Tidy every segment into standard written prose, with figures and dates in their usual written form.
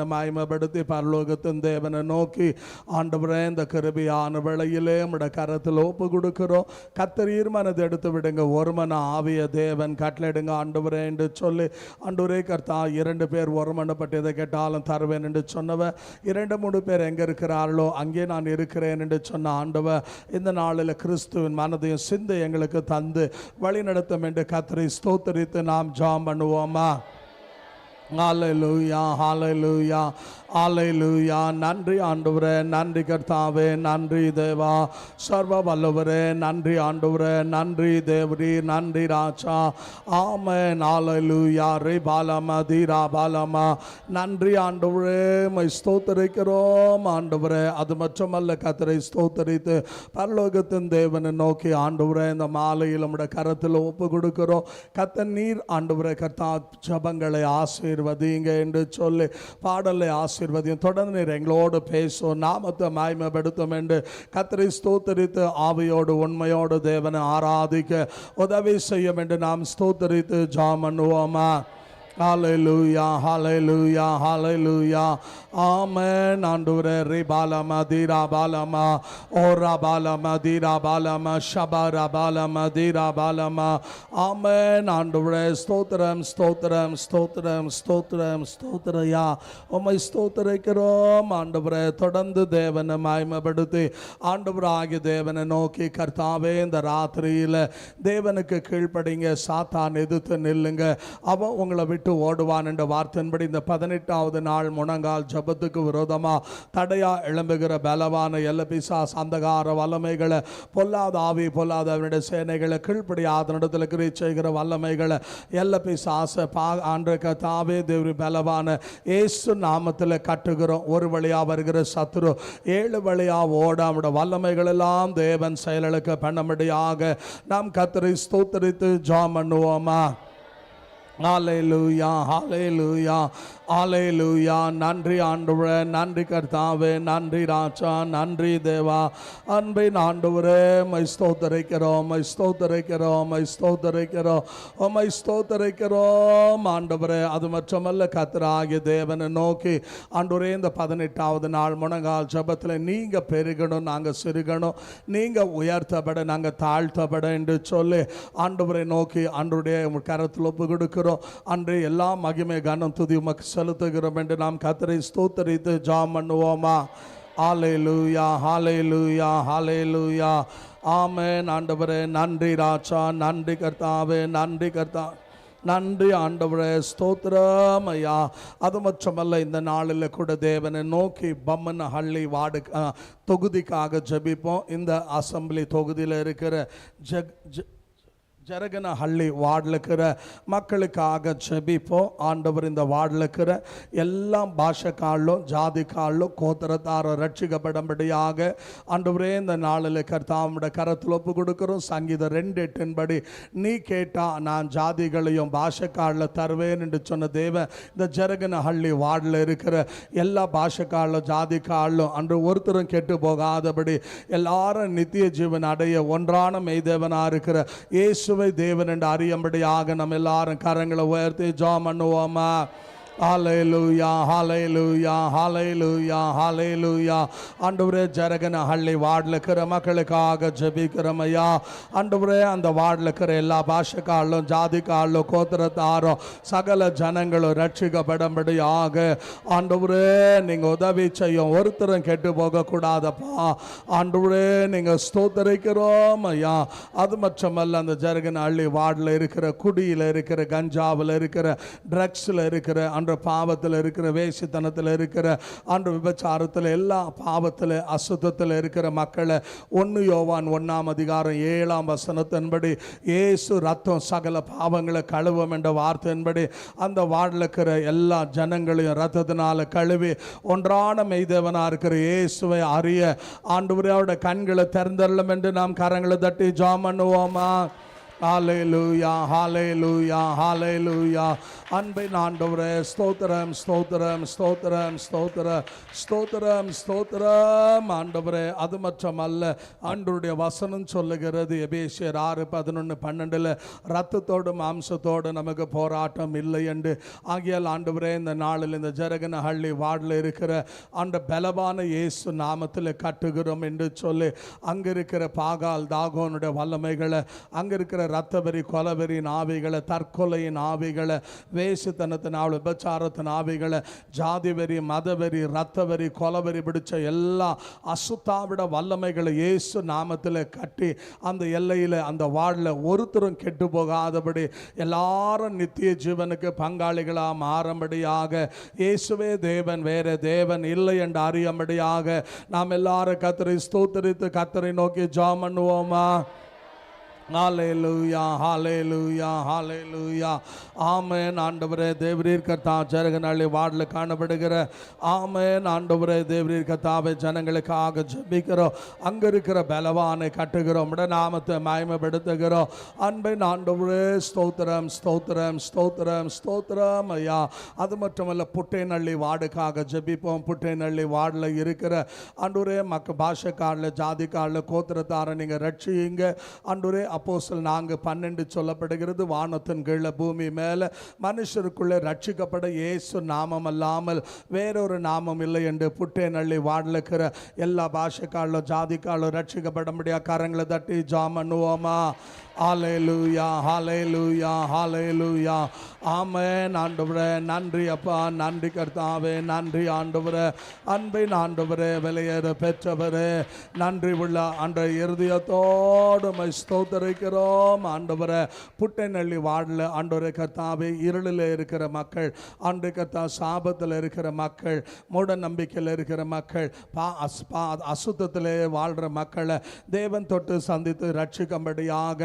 மகிமைப்படுத்தி பரலோகத்தின் தேவனை நோக்கி ஆண்டவரே இந்த கிருபையான வேளையிலே உம்முடைய கரத்தில் ஒப்பு கொடுக்கிறோம். கர்த்தரீர் மனதை எடுத்து விடுங்க, ஒரு மன ஆவிய தேவன் கட்டளையிடுங்க ஆண்டவரே என்று சொல்லி, ஆண்டவரே கர்த்தா 2 பேர் ஒருமனப்பட்டு எதை கேட்டாலும் தருவேன் என்று சொன்னவர், 2-3 பேர் எங்கே இருக்கிறார்களோ அங்கே நான் இருக்கிறேன் என்று சொன்ன ஆண்டவர் இந்த நாளில் கிறிஸ்துவின் மனதையும் சிந்தை எங்களுக்கு தந்து வழி நடத்தும் என்று கர்த்தரை ஸ்தோத்தரித்து நாம் ஜெபம் பண்ணுவோமா? ஹல்லேலூயா, ஹல்லேலூயா, ஹல்லேலூயா. நன்றி ஆண்டவரே, நன்றி கர்த்தாவே, நன்றி தேவா, சர்வ வல்லவரே, நன்றி ஆண்டவரே, நன்றி தேவரீ, நன்றி ராஜா. ஆமென், ஹல்லேலூயா. ரே பாலமா தீரா பாலமா. நன்றி ஆண்டவரே, மை ஸ்தோத்தரிக்கிறோம் ஆண்டவரே. அது மட்டுமல்ல, கர்த்தரை ஸ்தோத்தரித்து பரலோகத்தின் தேவனை நோக்கி ஆண்டவரே இந்த மாலையில் நம்முடைய கரத்தில் ஒப்பு கொடுக்கிறோம். கர்த்தர் நீர் ஆண்டவரே கர்த்தா ஜெபங்களை ஆசீர்வதிங்க என்று சொல்லி பாடலை ஆசீர்வதியும். தொடர்ந்து நீர் எங்களோடு பேசும், நாமத்தை மகிமைப்படுத்தும் என்று கர்த்தரை ஸ்தோத்தரித்து ஆவியோடு உண்மையோடு தேவனை ஆராதிக்க உதவி செய்யும் என்று நாம் ஸ்தோத்தரித்து ஜெபம் பண்ணுவோமா? ஹல்லேலூயா, ஹல்லேலூயா, ஹல்லேலூயா. ஆமென் ஆண்டவரே. ரே பாலமா தீரா பாலமா, ஓரா பாலமா தீரா பாலமா, ஷபாரா பாலமா தீரா பாலமா. ஆமென் ஆண்டவரே. ஸ்தோத்திரம், ஸ்தோத்திரம், ஸ்தோத்திரம், ஸ்தோத்திரம், ஸ்தோத்திரையா. உம்மை ஸ்தோத்திரிக்கிறோம் ஆண்டவரே. தொடர்ந்து தேவனை மகிமைப்படுத்தி ஆண்டவராகிய தேவனை நோக்கி கர்த்தாவே இந்த ராத்திரியில் தேவனுக்கு கீழ்ப்படிங்க, சாத்தான் எதிர்த்து நில்லுங்க, அவன் உங்களை விட்டு ஓடுவான் என்ற வார்த்தையின்படி இந்த 18வது நாள் முழங்கால் ஜபத்துக்கு விரோதமா தடையா எழும்புகிற பலவான எல்லபிசாஸ் அந்தகார வல்லமைகளை, பொல்லாத ஆவி பொல்லாதவனுடைய சேனைகளை, கீழ்ப்படியாத இடத்துல கிரியை செய்கிற வல்லமைகளை எல்லபிசாஸ் ஆண்டு கர்த்தாவே தேவரி பலவான இயேசு நாமத்தில் கட்டுகிறோம். ஒரு வழியா வருகிற சத்துரு 7 வழியா ஓடாமட வல்லமைகள் எல்லாம் தேவன் செயலுக்கு பண்ணும்படியாக நாம் கர்த்தரை ஸ்தோத்தரித்து ஜெபம் பண்ணுவோமா? ஹல்லேலூயா, ஹல்லேலூயா, ஹல்லேலூயா. நன்றி ஆண்டவரே, நன்றி கர்த்தாவே, நன்றி ராஜா, நன்றி தேவா. அன்பின் ஆண்டவரே, மை ஸ்தோத்தரிக்கிறோம், மை ஸ்தோத்தரிக்கிறோம், மை ஸ்தோத்தரிக்கிறோம், மை ஸ்தோத்தரிக்கிறோம் ஆண்டவரே. அது மட்டுமல்ல, கர்த்தராகிய தேவனை நோக்கி ஆண்டவரே இந்த 18வது நாள் முழங்கால் ஜபத்தில் நீங்கள் பெருகணும், நாங்கள் சிறுகணும், நீங்கள் உயர்த்தப்பட நாங்கள் தாழ்த்தப்பட என்று சொல்லி ஆண்டவரை நோக்கி ஆண்டவருடைய கரத்தில் ஒப்பு கொடுக்கிறோம். அன்று எல்லா மகிமை கனம் துதி உமக்கு செலுத்துகிறோம் என்று நாம் கர்த்தரை ஸ்தோத்தரித்து ஜெபம் பண்ணுவோமா? ஹல்லேலூயா, ஹல்லேலூயா, ஹல்லேலூயா. ஆமென் ஆண்டவரே. நன்றி ராஜா, நன்றி கர்த்தாவே, நன்றி கர்த்தா, நன்றி ஆண்டவரே. ஸ்தோத்திரம் ஐயா. அது மட்டுமல்ல, இந்த நாளில் கூட தேவனை நோக்கி பம்மனஹள்ளி வார்டு தொகுதிக்காக ஜெபிப்போம். இந்த அசம்பிளி தொகுதியில் இருக்கிற ஜரகனஹள்ளி வார்டில் இருக்கிற மக்களுக்காக ஜெபிப்போம். ஆண்டவர் இந்த வார்டில் இருக்கிற எல்லா பாஷைக்காலும் ஜாதிக்காலும் கோத்திரத்தார ரட்சிக்கப்படும்படியாக ஆண்டவரே இந்த நாளில் கர்த்தாவுடைய கரத்தில் ஒப்பு கொடுக்கிறோம். சங்கீதம் 2:8 படி நீ கேட்டா நான் ஜாதிகளையும் பாஷைக்காலில் தருவேன் என்று சொன்ன தேவன் இந்த ஜரகனஹள்ளி வார்டில் இருக்கிற எல்லா பாஷைக்காலும் ஜாதிக்காலும் அன்று ஒருத்தரும் கெட்டு போகாதபடி எல்லாரும் நித்திய ஜீவன் அடைய ஒன்றான மெய்தேவனாக இருக்கிற இயேசு தேவன் என்று அறியும்படியாக நம்ம எல்லாரும் கரங்களை உயர்த்தி ஜெபம் பண்ணுவோமா? ஹல்லேலூயா, ஹல்லேலூயா, ஹல்லேலூயா, ஹல்லேலூயா. ஆண்டவரே ஜரகனஹள்ளி வார்டில் இருக்கிற மக்களுக்காக ஜெபிக்கிறோம் ஐயா. ஆண்டவரே அந்த வார்டில் இருக்கிற எல்லா பாஷைக்காலும் ஜாதிக்காலும் கோத்திரத்தாரும் சகல ஜனங்களும் ரட்சிக்கப்படும்படியாக ஆண்டவரே நீங்கள் உதவி செய்யும், ஒருத்தரும் கெட்டு போகக்கூடாதப்பா. ஆண்டவரே நீங்கள் ஸ்தோத்தரிக்கிறோம் ஐயா. அது மட்டுமல்ல, அந்த ஜரகனஹள்ளி வார்டில் இருக்கிற குடியில் இருக்கிற, கஞ்சாவில் இருக்கிற, ட்ரக்ஸில் இருக்கிற, அன்று பாவத்தில் இருக்கிற, வேசித்தனத்தில் இருக்கிற, அன்று விபச்சாரத்தில், எல்லா பாவத்தில் அசுத்தத்தில் இருக்கிற மக்களை 1 யோவான் 1ஆம் அதிகாரம் 7ஆம் வசனத்தின்படி இயேசு ரத்தம் சகல பாவங்களை கழுவும் என்ற வார்த்தையின்படி அந்த வார்டில் இருக்கிற எல்லா ஜனங்களையும் ரத்தத்தினால கழுவி ஒன்றான மெய்தேவனாக இருக்கிற இயேசுவை அறிய ஆண்டவரே அவருடைய கண்களை திறந்தரலும் என்று நாம் கரங்களை தட்டி ஜெபம் பண்ணுவோமா? ஹalleluya ஹalleluya ஹalleluya அன்பின் ஆண்டவரே ஸ்தோத்திரம் ஸ்தோத்திரம் ஸ்தோத்திரம் ஸ்தோத்திரம் ஸ்தோத்திரம் ஸ்தோத்திரம் ஆண்டவரே. அது மட்டுமல்ல, ஆண்டவருடைய வசனம் சொல்லுகிறது எபேசியர் 6:11-12 ரத்தத்தோடு மாம்சத்தோடு நமக்கு போராட்டம் இல்லை என்று. ஆகியால் ஆண்டவரே இந்த நாளில் இந்த ஜரகனஹள்ளி வார்டில் இருக்கிற அந்த பலவான இயேசு நாமத்தில் கட்டுகிறோம் என்று சொல்லி அங்கே இருக்கிற பாகால் தாகோனுடைய வல்லமைகளை, அங்கே இருக்கிற ரத்தவெறி கொலவெறியின் ஆவிகளை, தற்கொலையின் ஆவிகளை, வேசுத்தனத்தின் விபச்சாரத்தின் ஆவிகளை, ஜாதி வெறி மதவெறி ரத்தவெறி கொலவெறி பிடிச்ச எல்லா அசுத்தாவிட வல்லமைகளை இயேசு நாமத்தில் கட்டி அந்த எல்லையில் அந்த வார்டில் ஒருத்தரும் கெட்டு போகாதபடி எல்லாரும் நித்திய ஜீவனுக்கு பங்காளிகளாக மாறும்படியாக இயேசுவே தேவன், வேற தேவன் இல்லை என்று அறியும்படியாக நாம் எல்லாரும் கர்த்தரை ஸ்தோத்திரித்து கர்த்தரை நோக்கி ஜெபம் பண்ணுவோமா? ஹalleluya ஹalleluya ஹalleluya ஆமென். ஆண்டவரே தேவரீர் கர்த்தா ஜரகனஹள்ளி வார்டில் காணப்படுகிற ஆமென் ஆண்டவரே தேவரீர் கர்த்தாவே ஜனங்களுக்காக ஜெபிக்கிறோம். அங்கே இருக்கிற பலவானை கட்டுகிறோம், உம்முடைய நாமத்தை மகிமைப்படுத்துகிறோம். அன்பின் ஆண்டவரே ஸ்தோத்திரம் ஸ்தோத்திரம் ஸ்தோத்திரம் ஸ்தோத்திரம் ஐயா. அது மட்டுமல்ல, புட்டேநள்ளி வார்டுக்காக ஜெபிப்போம். புட்டேநள்ளி வார்டில் இருக்கிற ஆண்டவரே பாஷை கார்டில் ஜாதி கார்டில் கோத்திரத்தாரை நீங்கள் ரட்சியுங்க ஆண்டவரே. அப்போஸ்தலர் 4:12 சொல்லப்படுகிறது, வானத்தின் கீழே பூமி மேலே மனுஷருக்குள்ளே ரட்சிக்கப்பட இயேசு நாமம் அல்லாமல் வேறொரு நாமம் இல்லை என்று புட்டேநள்ளி வார்டில் இருக்கிற எல்லா பாஷைக்காலும் ஜாதிக்காலும் ரட்சிக்கப்பட முடியாது. கரங்களை தட்டி ஜெபம் பண்ணுவோமா? ஹalleluya ஹalleluya ஹalleluya ஆமென். ஆண்டவரே நன்றி அப்பா, நன்றி கர்த்தாவே, நன்றி ஆண்டவரே. அன்பின் ஆண்டவரே, விலையேற பெற்றவரே, நன்றி உள்ள அன்றைய இருதயத்தோடு ஸ்தோத்திரிக்கிறோம் ஆண்டவரே. புட்டேநள்ளி வார்டில் ஆண்டவரே கர்த்தாவே இருளில் இருக்கிற மக்கள், ஆண்டு கர்த்தா சாபத்தில் இருக்கிற மக்கள், மூட நம்பிக்கையில் இருக்கிற மக்கள், அசுத்தத்திலே வாழ்கிற மக்களை தேவன் தொட்டு சந்தித்து ரட்சிக்கும்படியாக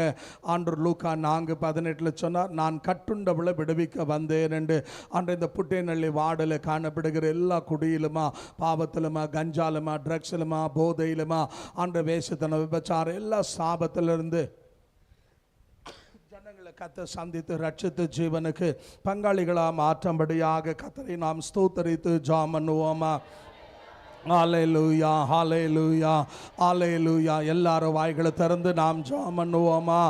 ஆண்டு லூக்கா 4:18 சொன்னார், நான் கட்டுண்டவளை விடுவிக்க வந்தேன் என்று. அன்று இந்த புட்டேநள்ளி வார்டில் காணப்படுகிற எல்லா குடியிலுமா, பாவத்திலுமா, கஞ்சாலுமா, ட்ரக்ஸிலுமா, போதையிலுமா, அன்று வேஷத்தன விபச்சாரம் எல்லா சாபத்திலிருந்து ஜனங்களை கத்த சந்தித்து ரட்சித்து ஜீவனுக்கு பங்காளிகளாக மாற்றும்படியாக கர்த்தரை நாம் ஸ்தோத்திரித்து ஜெபம் பண்ணுவோமா? ஹalleluya ஹalleluya ஹalleluya எல்லாரும் வாய்களை திறந்து நாம் ஜெபம் பண்ணுவோமா?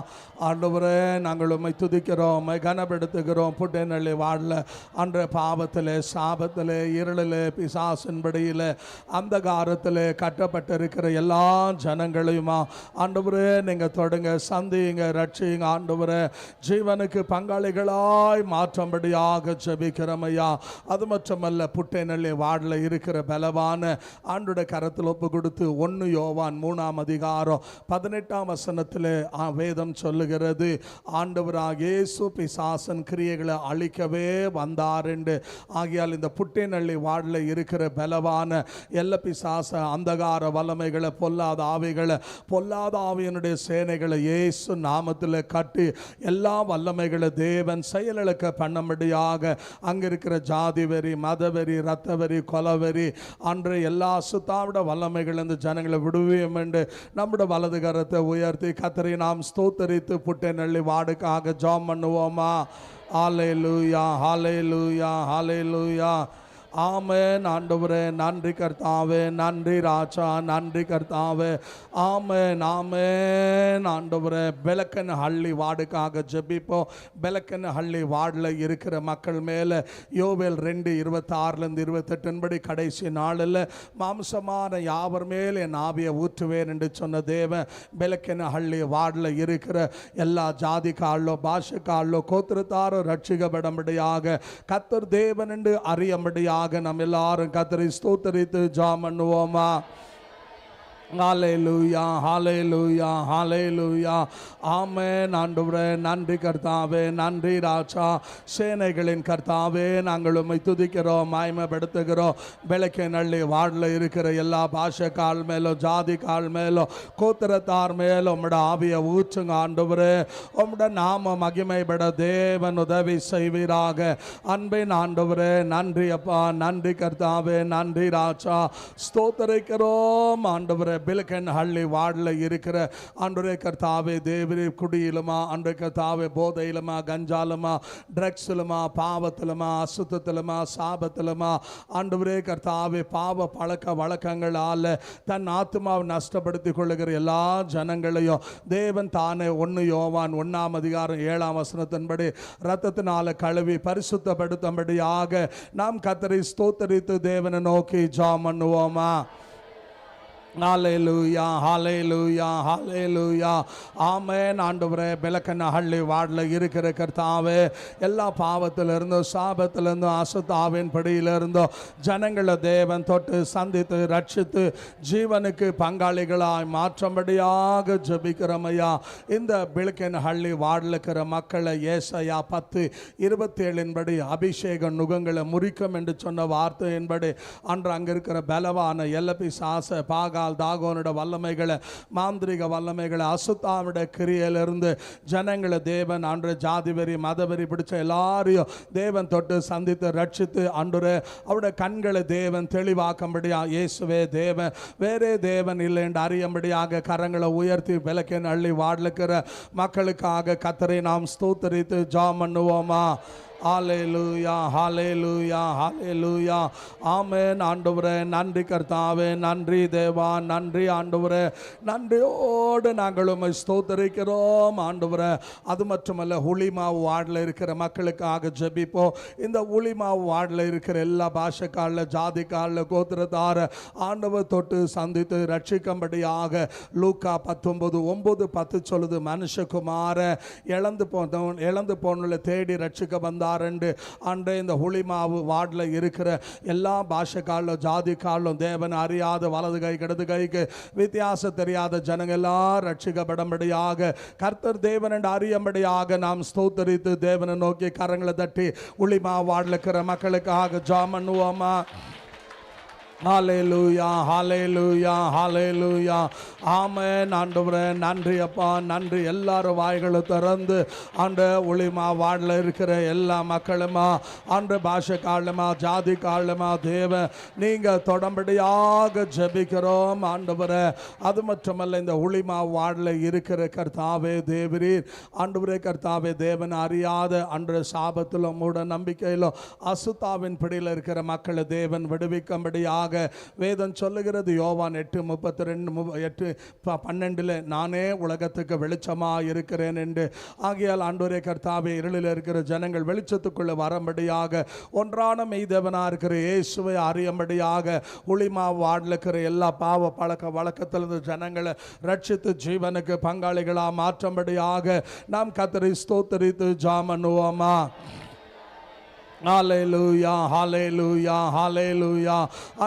ஆண்டவரே நாங்கள் உம்மை துதிக்கிறோம், உம்மை கனப்படுத்துகிறோம். புட்டேநள்ளி வார்டில் அன்ற பாவத்தில் சாபத்தில் இருளில் பிசாசின்படியில் அந்தகாரத்தில் கட்டப்பட்டிருக்கிற எல்லா ஜனங்களையுமா ஆண்டவரே நீங்கள் தொடுங்க, சந்திங்க, ரட்சிங்க ஆண்டவரே. ஜீவனுக்கு பங்காளிகளாய் மாற்றும்படியாக ஜெபிக்கிறோம் ஐயா. அது மட்டுமல்ல, புட்டேநள்ளி வார்டில் இருக்கிற பலவான ஆண்டுடைய கரத்தில் ஒப்பு கொடுத்து 1 யோவான் 3:18 வேதம் சொல்லுகிறது, ஆண்டவராகிய இயேசு பிசாசன் கிரியைகளை அழிக்கவே வந்தார் என்று. ஆகையால் இந்த புட்டேநள்ளி வார்டில் இருக்கிற பலவான எல்லா பிசாச அந்தகார வல்லமைகளை, பொல்லாத ஆவிகளை, பொல்லாத ஆவியனுடைய சேனைகளை இயேசு நாமத்தில் கட்டி எல்லா வல்லமைகளை தேவன் செயலிழக்க பண்ணும்படியாக அங்கே இருக்கிற ஜாதி வெறி, மதவெறி, இரத்தவெறி, கொலவெறி அன்றைய எல்லா அசுத்தாவிட வல்லமைகள் இந்த ஜனங்களை விடுவியும் என்று நம்முடைய வலது கரத்தை உயர்த்தி கர்த்தரை நாம் ஸ்தோத்தரித்து புட்டேநள்ளி வார்டுக்காக ஜெபம் பண்ணுவோமா? ஹalleluya ஹalleluya ஹalleluya ஆமென். ஆண்டவரே நன்றி கர்த்தாவே, நன்றி ராஜா, நன்றி கர்த்தாவே. ஆமென் ஆமென். ஆண்டவரே பெலக்கனஹள்ளி வார்டுக்காக ஜெபிப்போம். பெலக்கனஹள்ளி வார்டில் இருக்கிற மக்கள் மேலே யோவேல் 2:26-28 படி கடைசி நாளில் மாம்சமான யாவர் மேல் என் ஆவியை ஊற்றுவேன் என்று சொன்ன தேவன் பெலக்கனஹள்ளி வார்டில் இருக்கிற எல்லா ஜாதிக்காரலோ, பாஷைக்காரலோ, கோத்திரத்தாரோ ரட்சிக்கப்படும்படியாக கர்த்தர் தேவன் என்று அறியும்படியாக நம்ம எல்லாரும் கர்த்தரை ஸ்தோத்திரித்து ஜெபம் பண்ணுவோமா? ஹalleluya ஹalleluya ஹalleluya ஆமென். ஆண்டவரே நன்றி கர்த்தாவே, நன்றி ராஜா, சேனைகளின் கர்த்தாவே, நாங்கள் உம்மை துதிக்கிறோம், மகிமைப்படுத்துகிறோம். பெலக்கனஹள்ளி வார்டில் இருக்கிற எல்லா பாஷை கால் மேலோ, ஜாதி கால் மேலோ, கோத்திரத்தார் மேலோ உம்முடைய ஆவியை ஊற்றுங்க ஆண்டவரே. உம்முடைய நாம மகிமைப்பட தேவன் உதவி செய்வீராக. அன்பின் ஆண்டவரே நன்றி அப்பா, நன்றி கர்த்தாவே, நன்றி ராஜா, ஸ்தோத்திரிக்கிறோம் ஆண்டவரே. பில்கன் ஹள்ளி வார்டில் இருக்கிற ஆண்டவரே கர்த்தாவே தேவரே குடியிலுமா ஆண்டவரே கர்த்தாவே போதையிலுமா கஞ்சாலுமா ட்ரக்ஸிலுமா பாவத்திலுமா அசுத்தத்திலுமா சாபத்திலுமா ஆண்டவரே கர்த்தாவே பாவ பழக்க வழக்கங்களால் தன் ஆத்மாவை நஷ்டப்படுத்திக் கொள்ளுகிற எல்லா ஜனங்களையும் தேவன் தானே 1 யோவான் 1:7 இரத்தத்தினால கழுவி பரிசுத்தப்படுத்தும்படியாக நாம் கர்த்தரை ஸ்தோத்தரித்து தேவனை நோக்கி ஜெபம் பண்ணுவோமா? ஹல்லேலூயா ஹல்லேலூயா ஹல்லேலூயா ஆமென். ஆண்டவரே பெலக்கனஹள்ளி வார்டில் இருக்கிற கர்த்தாவே எல்லா பாவத்திலிருந்தும் சாபத்திலிருந்தும் அசுத்தாவின் படியிலிருந்தும் ஜனங்களை தேவன் தொட்டு சந்தித்து ரட்சித்து ஜீவனுக்கு பங்காளிகளாய் மாற்றும்படியாக ஜெபிக்கிறோமையா. இந்த பெலக்கனஹள்ளி வார்டில் இருக்கிற மக்களை ஏசாயா 10:27 அபிஷேக நுகங்களை முறிக்கும் என்று சொன்ன வார்த்தையின்படி அன்று அங்கே இருக்கிற பலவான எல்லபிசாச பாக தாகோனுடைய வல்லமைகளை மாந்திரிக வல்லமைகளை அசுத்தாவுடைய கிரியையிலிருந்து ஜனங்களை தேவன் அன்று ஜாதிவெறி மதவெறி பிடிச்ச எல்லாரையும் தேவன் தொட்டு சந்தித்து ரட்சித்து அன்று அவருடைய கண்களை தேவன் தெளிவாக்கும்படியா இயேசுவே தேவன் வேறே தேவன் இல்லை என்று அறியும்படியாக கரங்களை உயர்த்தி விளக்கின் அள்ளி வாடலுக்கிற மக்களுக்காக கர்த்தரை நாம் ஸ்தோத்தரித்து ஜெபம் பண்ணுவோமா? ஹல்லேலூயா ஹல்லேலூயா ஹல்லேலூயா ஆமென். ஆண்டவரே நன்றி கர்த்தாவே, நன்றி தேவா, நன்றி ஆண்டவரே. நன்றியோடு நாங்கள் உம்மை ஸ்தோத்தரிக்கிறோம் ஆண்டவரே. அது மட்டுமல்ல உளிமாவு வார்டில் இருக்கிற மக்களுக்காக ஜெபிப்போம். இந்த உளிமாவு வார்டில் இருக்கிற எல்லா பாஷைக்காரில் ஜாதிக்காரில் கோத்திரத்தார ஆண்டவர் தொட்டு சந்தித்து ரட்சிக்கும்படியாக லூக்கா 19:9-10 சொல்லுது. மனுஷகுமார இழந்து போன தேடி ரட்சிக்க வந்தார் அன்றே இந்த உளிமாவு வார்டில் இருக்கிற எல்லா பாஷைக்காரிலும் ஜாதிக்காரிலும் தேவன் அறியாத வலது கை இடது கைக்கு வித்தியாசம் தெரியாத ஜனங்கள் எல்லாம் ரட்சிக்கப்படும்படியாக கர்த்தர் தேவன் என்று அறியும்படியாக நாம் ஸ்தோத்தரித்து தேவனை நோக்கி கரங்களை தட்டி உளிமாவு வார்டில் இருக்கிற மக்களுக்காக ஜெபம் பண்ணுவோமா? ஹல்லேலூயா ஹல்லேலூயா ஹல்லேலூயா ஆமென். ஆண்டவரே நன்றி அப்பா, நன்றி. எல்லாரும் வாய்களை திறந்து ஆண்டு உளிமா வார்டில் இருக்கிற எல்லா மக்களுமா ஆண்டு பாஷை காலமா ஜாதி காலமா தேவ நீங்கள் தொடர்படியாக ஜெபிக்கிறோம் ஆண்டவரே. அது மட்டுமல்ல இந்த உளிமா வார்டில் இருக்கிற கர்த்தாவே தேவரீர் ஆண்டவரே கர்த்தாவே தேவன் அறியாத அன்று சாபத்திலும் மூட நம்பிக்கையிலும் அசுத்தாவின் பிடியில் இருக்கிற மக்களை தேவன் விடுவிக்கும்படியாக வேதம் சொல்லுகிறது. யோவான் 8:32-8-12 நானே உலகத்துக்கு வெளிச்சமாக இருக்கிறேன் என்று. ஆகையால் ஆண்டவரே கர்த்தாவே இருளில் இருக்கிற ஜனங்கள் வெளிச்சத்துக்குள்ள வரும்படியாக ஒன்றான மெய்தேவனா இருக்கிற இயேசுவை அறியும்படியாக உளிமா வார்டில் இருக்கிற எல்லா பாவ பழக்க வழக்கத்திலிருந்து ஜனங்களை ரட்சித்து ஜீவனுக்கு பங்காளிகளாக மாற்றும்படியாக நாம் கர்த்தரை ஸ்தோத்தரித்து ஜெபம் பண்ணுவோமா? ஹல்லேலூயா ஹல்லேலூயா ஹல்லேலூயா.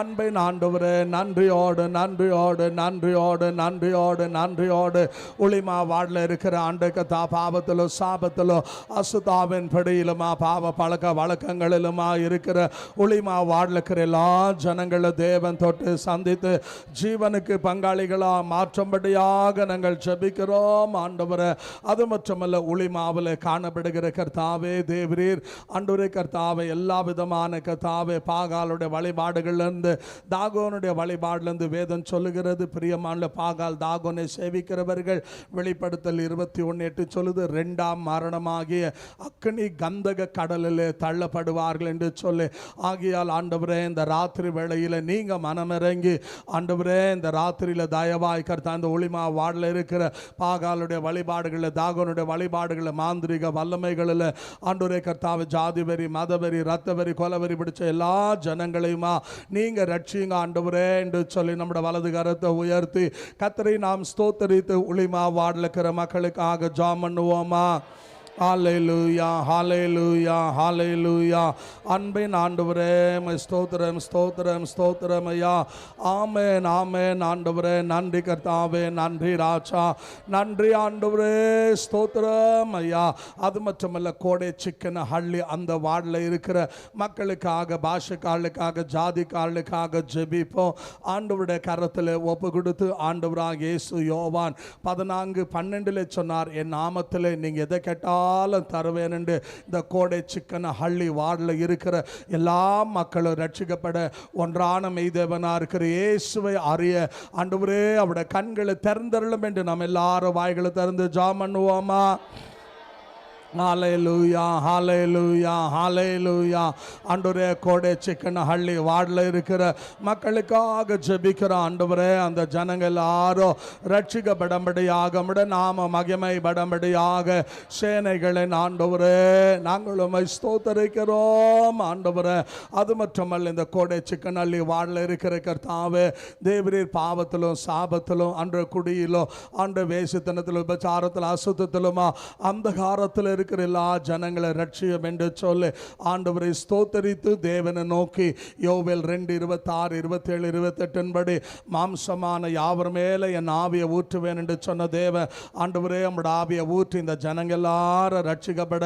அன்பின் ஆண்டவரே நன்றியோடு நன்றியோடு நன்றியோடு நன்றியோடு நன்றியோடு உளிமா வார்டில் இருக்கிற ஆண்டுக்கு பாவத்திலும் சாபத்திலும் அசுதாவின் பிடியிலுமா பாவ பழக்க வழக்கங்களிலுமா இருக்கிற உளிமா வார்டில் இருக்கிற எல்லா ஜனங்களும் தேவன் தொட்டு சந்தித்து ஜீவனுக்கு பங்காளிகளாக மாற்றும்படியாக நாங்கள் ஜெபிக்கிறோம் ஆண்டவரே. அது மட்டுமல்ல உளிமாவில் காணப்படுகிற கர்த்தாவே தேவரீர் ஆண்டவரே கர்த்தா எல்லா விதமான கர்த்தாவே பாகாலுடைய வழிபாடுகளிலிருந்து தாகோனுடைய வழிபாடிலிருந்து வேதம் சொல்லுகிறது. பிரியமான பாகால் தாகோனை சேவிக்கிறவர்கள் வெளிப்படுத்தல் 21:8 சொல்லுது 2ஆம் மரணமாகிய அக்னி கந்தக கடலில் தள்ளப்படுவார்கள் என்று சொல்லி. ஆகியால் ஆண்டவரே இந்த ராத்திரி வேளையில் நீங்க மனமிறங்கி ஆண்டவரே இந்த ராத்திரியில் தயவாய் கர்த்தா இந்த ஒளிமா வார்டில் இருக்கிற பாகாலுடைய வழிபாடுகளில் தாகோனுடைய வழிபாடுகளில் மாந்திரிக வல்லமைகளில் ஆண்டவரே கர்த்தாவை ஜாதி வெறி மத வெறி ரத்த வெறி கொலவெறி பிடிச்ச எல்லா ஜனங்களையுமா நீங்க ரட்சிங்க ஆண்டவரே என்று சொல்லி நம்முடைய வலது கரத்தை உயர்த்தி கர்த்தரை நாம் ஸ்தோத்தரித்து உளிமா வார்டில் இருக்கிற மக்களுக்காக ஜெபம் பண்ணுவோமா? ஹல்லேலூயா ஹல்லேலூயா ஹல்லேலூயா. அன்பின் ஆண்டவரே ஸ்தோத்திரம் ஸ்தோத்திரம் ஸ்தோத்திரம் ஐயா. ஆமென் ஆமென் ஆண்டவரே. நன்றி கர்த்தாவே, நன்றி ராஜா, நன்றி ஆண்டவரே, ஸ்தோத்திரம் ஐயா. அது மட்டுமல்ல கோடை சிக்கன ஹள்ளி அந்த வார்டில் இருக்கிற மக்களுக்காக பாஷைக்காரர்களுக்காக ஜாதிக்காரர்களுக்காக ஜெபிப்போம். ஆண்டவருடைய கரத்தில் ஒப்பு கொடுத்து ஆண்டவராக இயேசு யோவான் 14:12 சொன்னார், என் நாமத்தில் நீங்கள் எதை கேட்டால் காலம் தருவேன் என்று இந்த கோடை சிக்கன ஹள்ளி வார்டில் இருக்கிற எல்லா மக்களும் ரட்சிக்கப்பட ஒன்றான மெய்தேவனா இருக்கிற இயேசுவை அறிய ஆண்டவரே அவருடைய கண்களை திறந்தருளும் என்று நாம் எல்லாரும் வாய்களை திறந்து ஜெபம் பண்ணுவோமா? ஹல்லேலூயா, ஹல்லேலூயா, ஹல்லேலூயா. ஆண்டவரே, கோடை சிக்கன ஹள்ளி வார்டில் இருக்கிற மக்களுக்காக ஜெபிக்கிற ஆண்டவரே, அந்த ஜனங்கள் எல்லாரும் ரட்சிக்கப்படம்படியாக உம்முடைய நாம மகிமைப்படம்படியாக சேனைகளின் ஆண்டவரே நாங்களும் ஸ்தோத்தரிக்கிறோம் ஆண்டவரே. அது மட்டுமல்ல, இந்த கோடை சிக்கன் ஹள்ளி வார்டில் இருக்கிற கர்த்தாவே தேவரீர் பாவத்திலும் சாபத்திலும் அன்று குடியிலும் அன்று வேசித்தனத்திலும் விபச்சாரத்தில் அசுத்தத்திலுமா அந்த காலத்தில் இருக்கிற எல்லா ஜனங்களை ரட்சியம் என்று சொல்லி ஆண்டவரை ஸ்தோத்தரித்து தேவனை நோக்கி யோவேல் 2:26-27-28 படி மாம்சமான யாவர் மேலே என் ஆவியை ஊற்றுவேன் என்று சொன்ன தேவன் ஆண்டவரே நம்முடைய ஆவியை ஊற்றி இந்த ஜனங்கள் எல்லாரும் ரட்சிக்கப்பட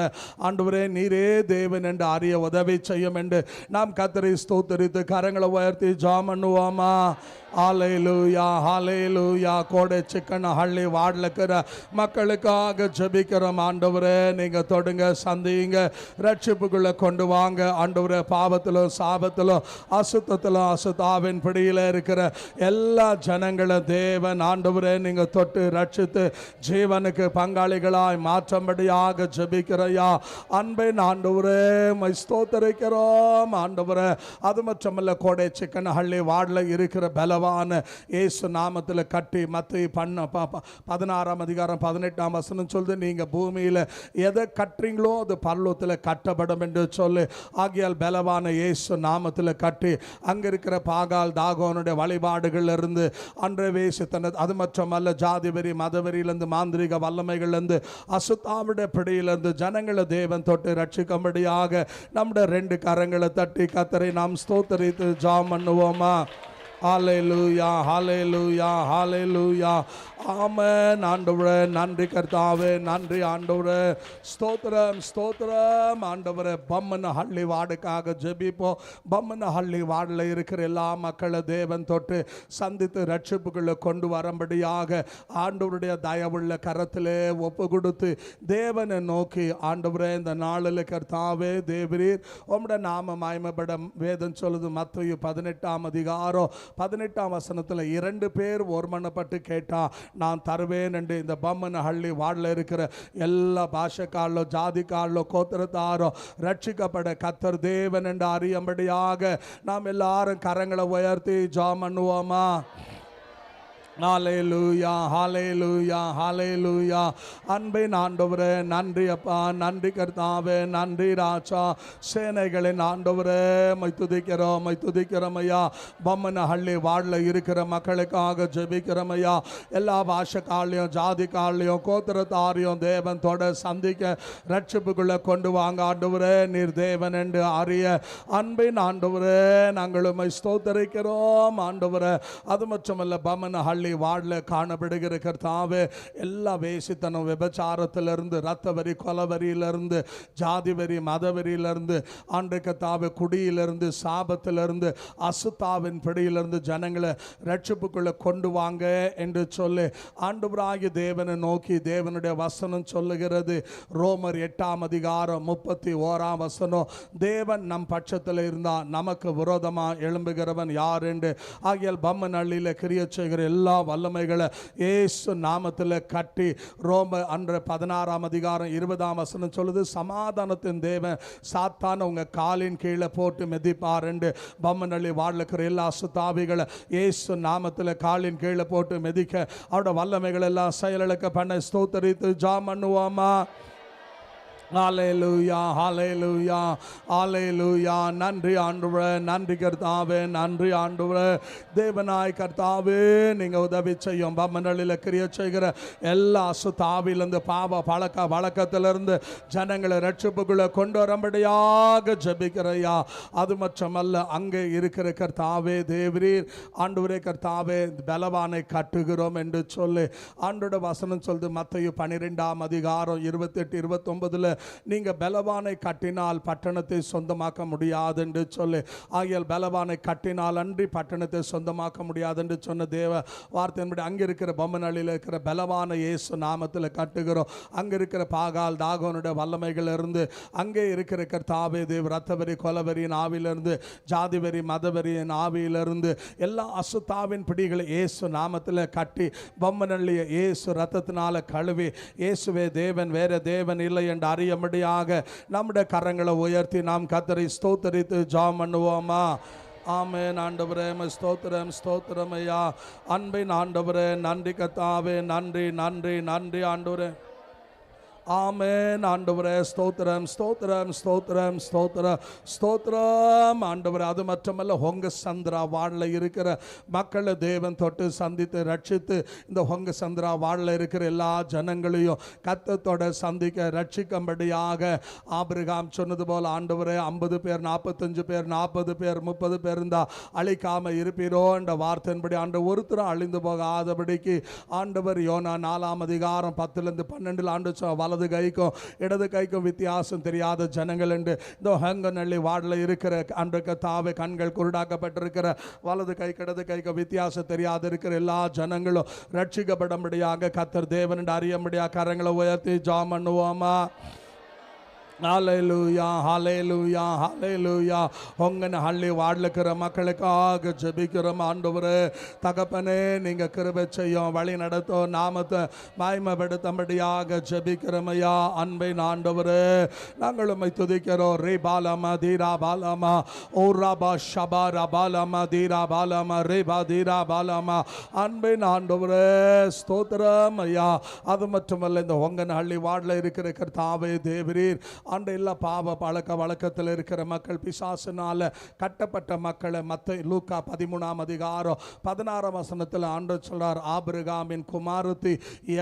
ஆண்டவரே நீரே தேவன் என்று அறிய உதவி செய்யும் என்று நாம் கர்த்தரை ஸ்தோத்தரித்து கரங்களை உயர்த்தி ஜெபம் பண்ணுவோமா? ஹல்லேலூயா, ஹல்லேலூயா. கோடை சிக்கன் ஹள்ளி வார்டில் இருக்கிற மக்களுக்காக ஜெபிக்கிறோம் ஆண்டவரே. நீங்கள் தொடுங்க, சந்திங்க, ரட்சிப்புக்குள்ளே கொண்டு வாங்க ஆண்டவரே. பாவத்திலும் சாபத்திலும் அசுத்தத்திலும் அசுத்தாவின் பிடியில் இருக்கிற எல்லா ஜனங்களும் தேவன் ஆண்டவரே நீங்கள் தொட்டு ரட்சித்து ஜீவனுக்கு பங்காளிகளாய் மாற்றும்படியாக ஜெபிக்கிறையா அன்பின் ஆண்டவரே ஸ்தோத்தரிக்கிறோம் ஆண்டவரே. அது மட்டுமல்ல, கோடை சிக்கன் ஹள்ளி வார்டில் இருக்கிற பலவான இயேசு நாமத்தில் கட்டி மத்தேயு 16:18 சொல்லுது, நீங்கள் பூமியில் எதை கட்டுறீங்களோ அது பரலோகத்தில் கட்டப்படும் என்று சொல்லி ஆகியால் பலவான இயேசு நாமத்தில் கட்டி அங்கே இருக்கிற பாகால் தாகோனுடைய வழிபாடுகள் இருந்து அன்றைய வேசித்தன அது மட்டுமல்ல ஜாதி வெறி மதவெறியிலிருந்து மாந்திரிக வல்லமைகள்லேருந்து அசுத்தாவுடைய பிடியிலிருந்து ஜனங்களை தேவன் தொட்டு ரட்சிக்கும்படியாக நம்முடைய 2 கரங்களை தட்டி கர்த்தரை நாம் ஸ்தோத்தரித்து ஜெபம் பண்ணுவோமா? ஹல்லேலூயா, ஹல்லேலூயா, ஹல்லேலூயா. ஆமென் ஆண்டவரே. நன்றி கர்த்தாவே, நன்றி ஆண்டவரே. ஸ்தோத்திரம், ஸ்தோத்திரம் ஆண்டவரே. பம்மன ஹள்ளி வார்டுக்காக ஜெபிப்போம். பம்மன ஹள்ளி வார்டில் இருக்கிற எல்லா மக்களை தேவன் தொட்டு சந்தித்து ரட்சிப்புகளை கொண்டு வரும்படியாக ஆண்டவருடைய தயவுள்ள கரத்திலே ஒப்பு கொடுத்து தேவனை நோக்கி ஆண்டவரே இந்த நாளில் கர்த்தாவே தேவரீர் உம்முடைய நாம மகிமைப்பட வேதம் சொல்லுது. மத்தேயு 18:18 2 பேர் ஒருமனப்பட்டு கேட்டா நான் தருவேன் என்று இந்த பம்மன ஹள்ளி வார்டில் இருக்கிற எல்லா பாஷைக்காரோ ஜாதிக்காரோ கோத்திரத்தாரோ ரட்சிக்கப்பட கர்த்தர் தேவன் என்று அறியும்படியாக நாம் எல்லாரும் கரங்களை உயர்த்தி ஜெபம் பண்ணுவோமா? ஹல்லேலூயா, ஹல்லேலூயா, ஹல்லேலூயா. அன்பின் ஆண்டவரே நன்றி அப்பா, நன்றி கர்த்தாவே, நன்றி ராஜா. சேனைகளின் ஆண்டவரே மை துதிக்கிறோம் ஐயா. பம்மன ஹள்ளி வார்டில் இருக்கிற மக்களுக்காக ஜெபிக்கிறோம் ஐயா. எல்லா பாஷைக்காலையும் ஜாதிக்காலையும் கோத்திரத்தாரையும் தேவன் தொட சந்திக்க ரட்சிப்புக்குள்ளே கொண்டு வாங்க ஆண்டவரே. நீர் தேவன் என்று அறிய அன்பின் ஆண்டவரே நாங்கள் ஸ்தோத்தரிக்கிறோம் ஆண்டவரே. அது மட்டுமல்ல, பம்மன ஹள்ளி வார்டில் காணப்படுகிற கர்த்தாவே எல்லா வேசித்தனம் விபச்சாரத்திலிருந்து ரத்த வரி கொலவரியிலிருந்து ஜாதி வரி மதவெறியிலிருந்து ஆண்டு கர்த்தாவே குடியிலிருந்து சாபத்திலிருந்து அசுத்தாவின் பிடியிலிருந்து ஜனங்களை ரட்சிப்புக்குள்ளே கொண்டு வாங்க என்று சொல்லி ஆண்டவராகிய தேவனை நோக்கி தேவனுடைய வசனம் சொல்லுகிறது. ரோமர் 8:31 தேவன் நம் பட்சத்தில் இருந்தால் நமக்கு விரோதமாக எழும்புகிறவன் யார் என்று. ஆகியால் பம்மன் ஹள்ளியில் கிரியை செய்கிற எல்லா வல்லமைகளை இயேசு நாமத்தில் கட்டி ரோம 16:20 சொல்லுது, சமாதானத்தின் தேவன் சாத்தான் உங்க காலின் கீழே போட்டு மிதிப்பார் என்று. பம்மன் ஹள்ளி வார்டில் இருக்கிற எல்லா சுத்தாவிகளை இயேசு நாமத்தில் காலின் கீழே போட்டு மிதிக்க அவருடைய வல்லமைகள் எல்லாம் செயலிழக்க பண்ண ஸ்தோத்தரித்து ஜெபம் பண்ணுவோமா? ஹல்லேலூயா, ஹல்லேலூயா, ஹல்லேலூயா. நன்றி ஆண்டவரே, நன்றி கர்த்தாவே, நன்றி ஆண்டவரே. தேவனாய் கர்த்தாவே நீங்கள் உதவி செய்யும். பம்மன் ஹள்ளியில் கிரியை செய்கிற எல்லா அசுத்தாவிலிருந்து பாவ பழக்க வழக்கத்திலிருந்து ஜனங்களை ரட்சிப்புக்குள்ளே கொண்டு வரும்படியாக ஜெபிக்கிறையா. அது மட்டுமல்ல, அங்கே இருக்கிற கர்த்தாவே தேவரீர் ஆண்டவரே கர்த்தாவே பலவானை கட்டுகிறோம் என்று சொல்லி ஆண்டோட வசனம் சொல்லுது. மத்தேயு 12:28-29 நீங்கள் பலவானை கட்டினால் பட்டணத்தை சொந்தமாக்க முடியாது என்று சொல்லி, ஆகியால் பலவானை கட்டினால் அன்றி பட்டணத்தை சொந்தமாக்க முடியாது என்று சொன்ன தேவ வார்த்தையின்படி அங்கே இருக்கிற பொம்மனள்ளியில் இருக்கிற பலவான இயேசு நாமத்தில் கட்டுகிறோம். அங்கே இருக்கிற பாகால் தாகோனுடைய வல்லமைகள் இருந்து, அங்கே இருக்கிற கர்த்தாவே தேவ ரத்தவரி கொலவரியின் ஆவியிலிருந்து, ஜாதிவரி மதவரியின் ஆவியிலிருந்து எல்லா அசுத்தாவின் பிடிகளை இயேசு நாமத்தில் கட்டி பொம்மனள்ளியை இயேசு ரத்தத்தினால கழுவி, இயேசுவே தேவன் வேற தேவன் இல்லை என்று அறியும்படியாக நம்முடைய கரங்களை உயர்த்தி நாம் கர்த்தரை ஸ்தோத்தரித்து ஜெபம் பண்ணுவோமா? ஆமென். ஆண்டவரே ஸ்தோத்திரம் ஸ்தோத்திரம் ஐயா. அன்பின் ஆண்டவரே நன்றி கர்த்தாவே, நன்றி நன்றி நன்றி ஆண்டவரே. ஆமென் ஆண்டவரே ஸ்தோத்திரம் ஸ்தோத்திரம் ஸ்தோத்திரம் ஸ்தோத்திரம் ஸ்தோத்திரம் ஆண்டவரே. அது மட்டுமல்ல, ஹொங்க சந்திரா வாழில் இருக்கிற மக்களை தேவன் தொட்டு சந்தித்து ரட்சித்து, இந்த ஹொங்க சந்திரா வாழில் இருக்கிற எல்லா ஜனங்களையும் கர்த்தத்தோட சந்திக்க ரட்சிக்கும்படியாக ஆபிரகாம் சொன்னது போல் ஆண்டவரே 50 பேர் 45 பேர் 40 பேர் 30 பேர் இருந்தால் அழிக்காம இருப்பீரோ என்ற வார்த்தையின்படி ஆண்டு ஒருத்தரும் அழிந்து போகாதபடிக்கு ஆண்டவர் யோனா 4ஆம் அதிகாரம் 10-12 ஆண்டு வலது கைக்கும் இடது கைக்கும் வித்தியாசம் தெரியாத ஜனங்கள் என்று இந்த ஹங்கநள்ளி வார்டில் இருக்கிற அன்றைக்கு தாவே கண்கள் குருடாக்கப்பட்டிருக்கிற வலது கை இடது கைக்கு வித்தியாசம் தெரியாத இருக்கிற எல்லா ஜனங்களும் ரட்சிக்கப்படும்படியாக கர்த்தர் தேவன் என்று அறியும்படியாக கரங்களை உயர்த்தி ஜெபம் பண்ணுவோமா? ஹல்லேலூயா ஹல்லேலூயா ஹல்லேலூயா. ஹொங்கன ஹள்ளி வார்டில் இருக்கிற மக்களுக்காக ஜெபிக்கிறோம். ஆண்டவரே தகப்பனே, நீங்கள் கிருபை செய்யும், வழி நடத்தும், நாமத்தை மகிமைப்படுத்தும்படியாக ஜெபிக்கிறோம் ஐயா. அன்பின் ஆண்டவரே, நாங்கள் உம்மை துதிக்கிறோம். ரே பாலமா தீரா பாலமா ஓ ராபா ஷபா ரபாலமா தீரா பாலமா ரேபா தீரா பாலமா. அன்பின் ஆண்டவரே ஸ்தோத்திரம் ஐயா. அது மட்டுமல்ல, இந்த ஹொங்கன ஹள்ளி வார்டில் இருக்கிற கர்த்தாவே தேவரீர் ஆண்டு எல்லா பாவ பழக்க வழக்கத்தில் இருக்கிற மக்கள், பிசாசினால கட்டப்பட்ட மக்களை லூக்கா 13ஆம் அதிகாரம் 16ஆம் வசனத்தில் ஆண்டு சொல்றார், ஆபிரகாமின் குமாரத்தி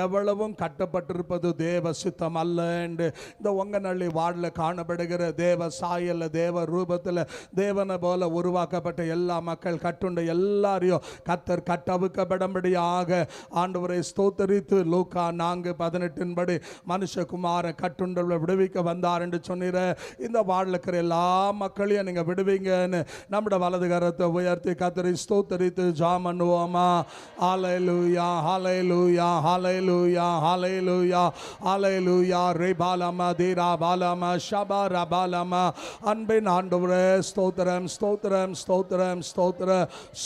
எவ்வளவும் கட்டப்பட்டிருப்பது தேவ சித்தம் அல்ல என்று. இந்த ஒங்கநள்ளி வார்டில் காணப்படுகிற தேவ சாயல்ல தேவ ரூபத்தில் தேவனை போல உருவாக்கப்பட்ட எல்லா மக்கள் கட்டுண்ட எல்லாரையும் கர்த்தர் கட்டவிக்கப்படும்படியாக ஆண்டவரை ஸ்தோத்தரித்து லூக்கா 4:18 படி மனுஷகுமாரன் கட்டுண்டவர்களை விடுவிக்க வந்தார் என்று சொன்னீர. இந்த வார்டில் இருக்கிற எல்லா மக்களையும் நீங்க விடுவீங்கன்னு நம்முடைய வலது கரத்தை உயர்த்தி கர்த்தரை ஸ்தோத்தரித்து ஜெபம் பண்ணுவோமா? ஹல்லேலூயா ஹல்லேலூயா ஹல்லேலூயா ஹல்லேலூயா ஹல்லேலூயா. ரேபாலமா தீரா பாலமா ஷபா ரபாலமா. அன்பின் ஆண்டவரே ஸ்தோத்திரம் ஸ்தோத்திரம் ஸ்தோத்திரம் ஸ்தோத்திர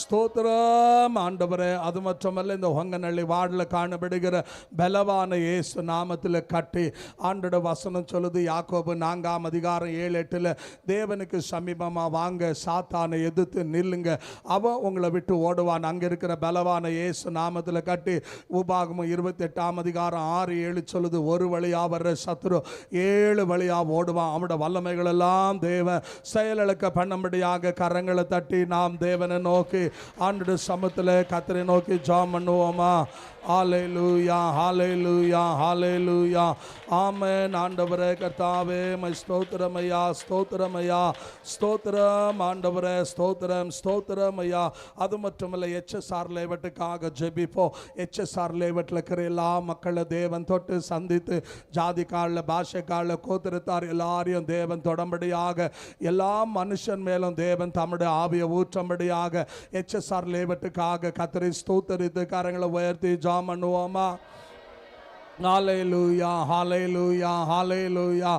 ஸ்தோத்திரம் ஆண்டவரே. அது மட்டுமல்ல, இந்த ஹொங்கநள்ளி வார்டில் காணப்படுகிற பலவான இயேசு நாமத்தில் கட்டி ஆண்டோட வசனம் சொல்லுது, யாக்கோபு 4ஆம் அதிகாரம் 7-8 தேவனுக்கு சமீபமா வாங்க, சாத்தானை எதிர்த்து நில்லுங்க, அவன் உங்களை விட்டு ஓடுவான். அங்க இருக்கிற பலவான இயேசு நாமத்தில் கட்டி உபாகமம் 28ஆம் அதிகாரம் 6-7 சொல்லுது, ஒரு வழியா வர்ற சத்துரு 7 வழியா ஓடுவான். அவனோட வல்லமைகள் எல்லாம் தேவ செயலிழக்க பண்ணும்படியாக கரங்களை தட்டி நாம் தேவனை நோக்கி ஆண்டோட சமூகத்தில் கர்த்தரை நோக்கி ஜெபம் பண்ணுவோமா? ஹல்லேலூயா ஹல்லேலூயா ஹல்லேலூயா. ஆமென். ஆண்டவரே கர்த்தாவே ஸ்தோத்திரம் ஐயா ஸ்தோத்திரம் ஐயா ஸ்தோத்திரம் ஆண்டவரே ஸ்தோத்திரம் ஸ்தோத்திரம் ஐயா. அது மட்டுமல்ல, HSR லேவட்டுக்காக ஜெபிப்போம். HSR லேவட்டில் இருக்கிற எல்லா மக்களை தேவன் தொட்டு சந்தித்து ஜாதி காலில் பாஷை காலில் கோத்திரத்தார் எல்லாரையும் தேவன் தொடம்படியாக எல்லா மனுஷன் மேலும் தேவன் தம்முடைய ஆவியை ஊற்றும்படியாக HSR லேவட்டுக்காக கர்த்தரை ஸ்தோத்தரித்து கரங்களை உயர்த்தி ஜெபம் பண்ணுவோமா? ஹல்லேலூயா ஹல்லேலூயா ஹல்லேலூயா.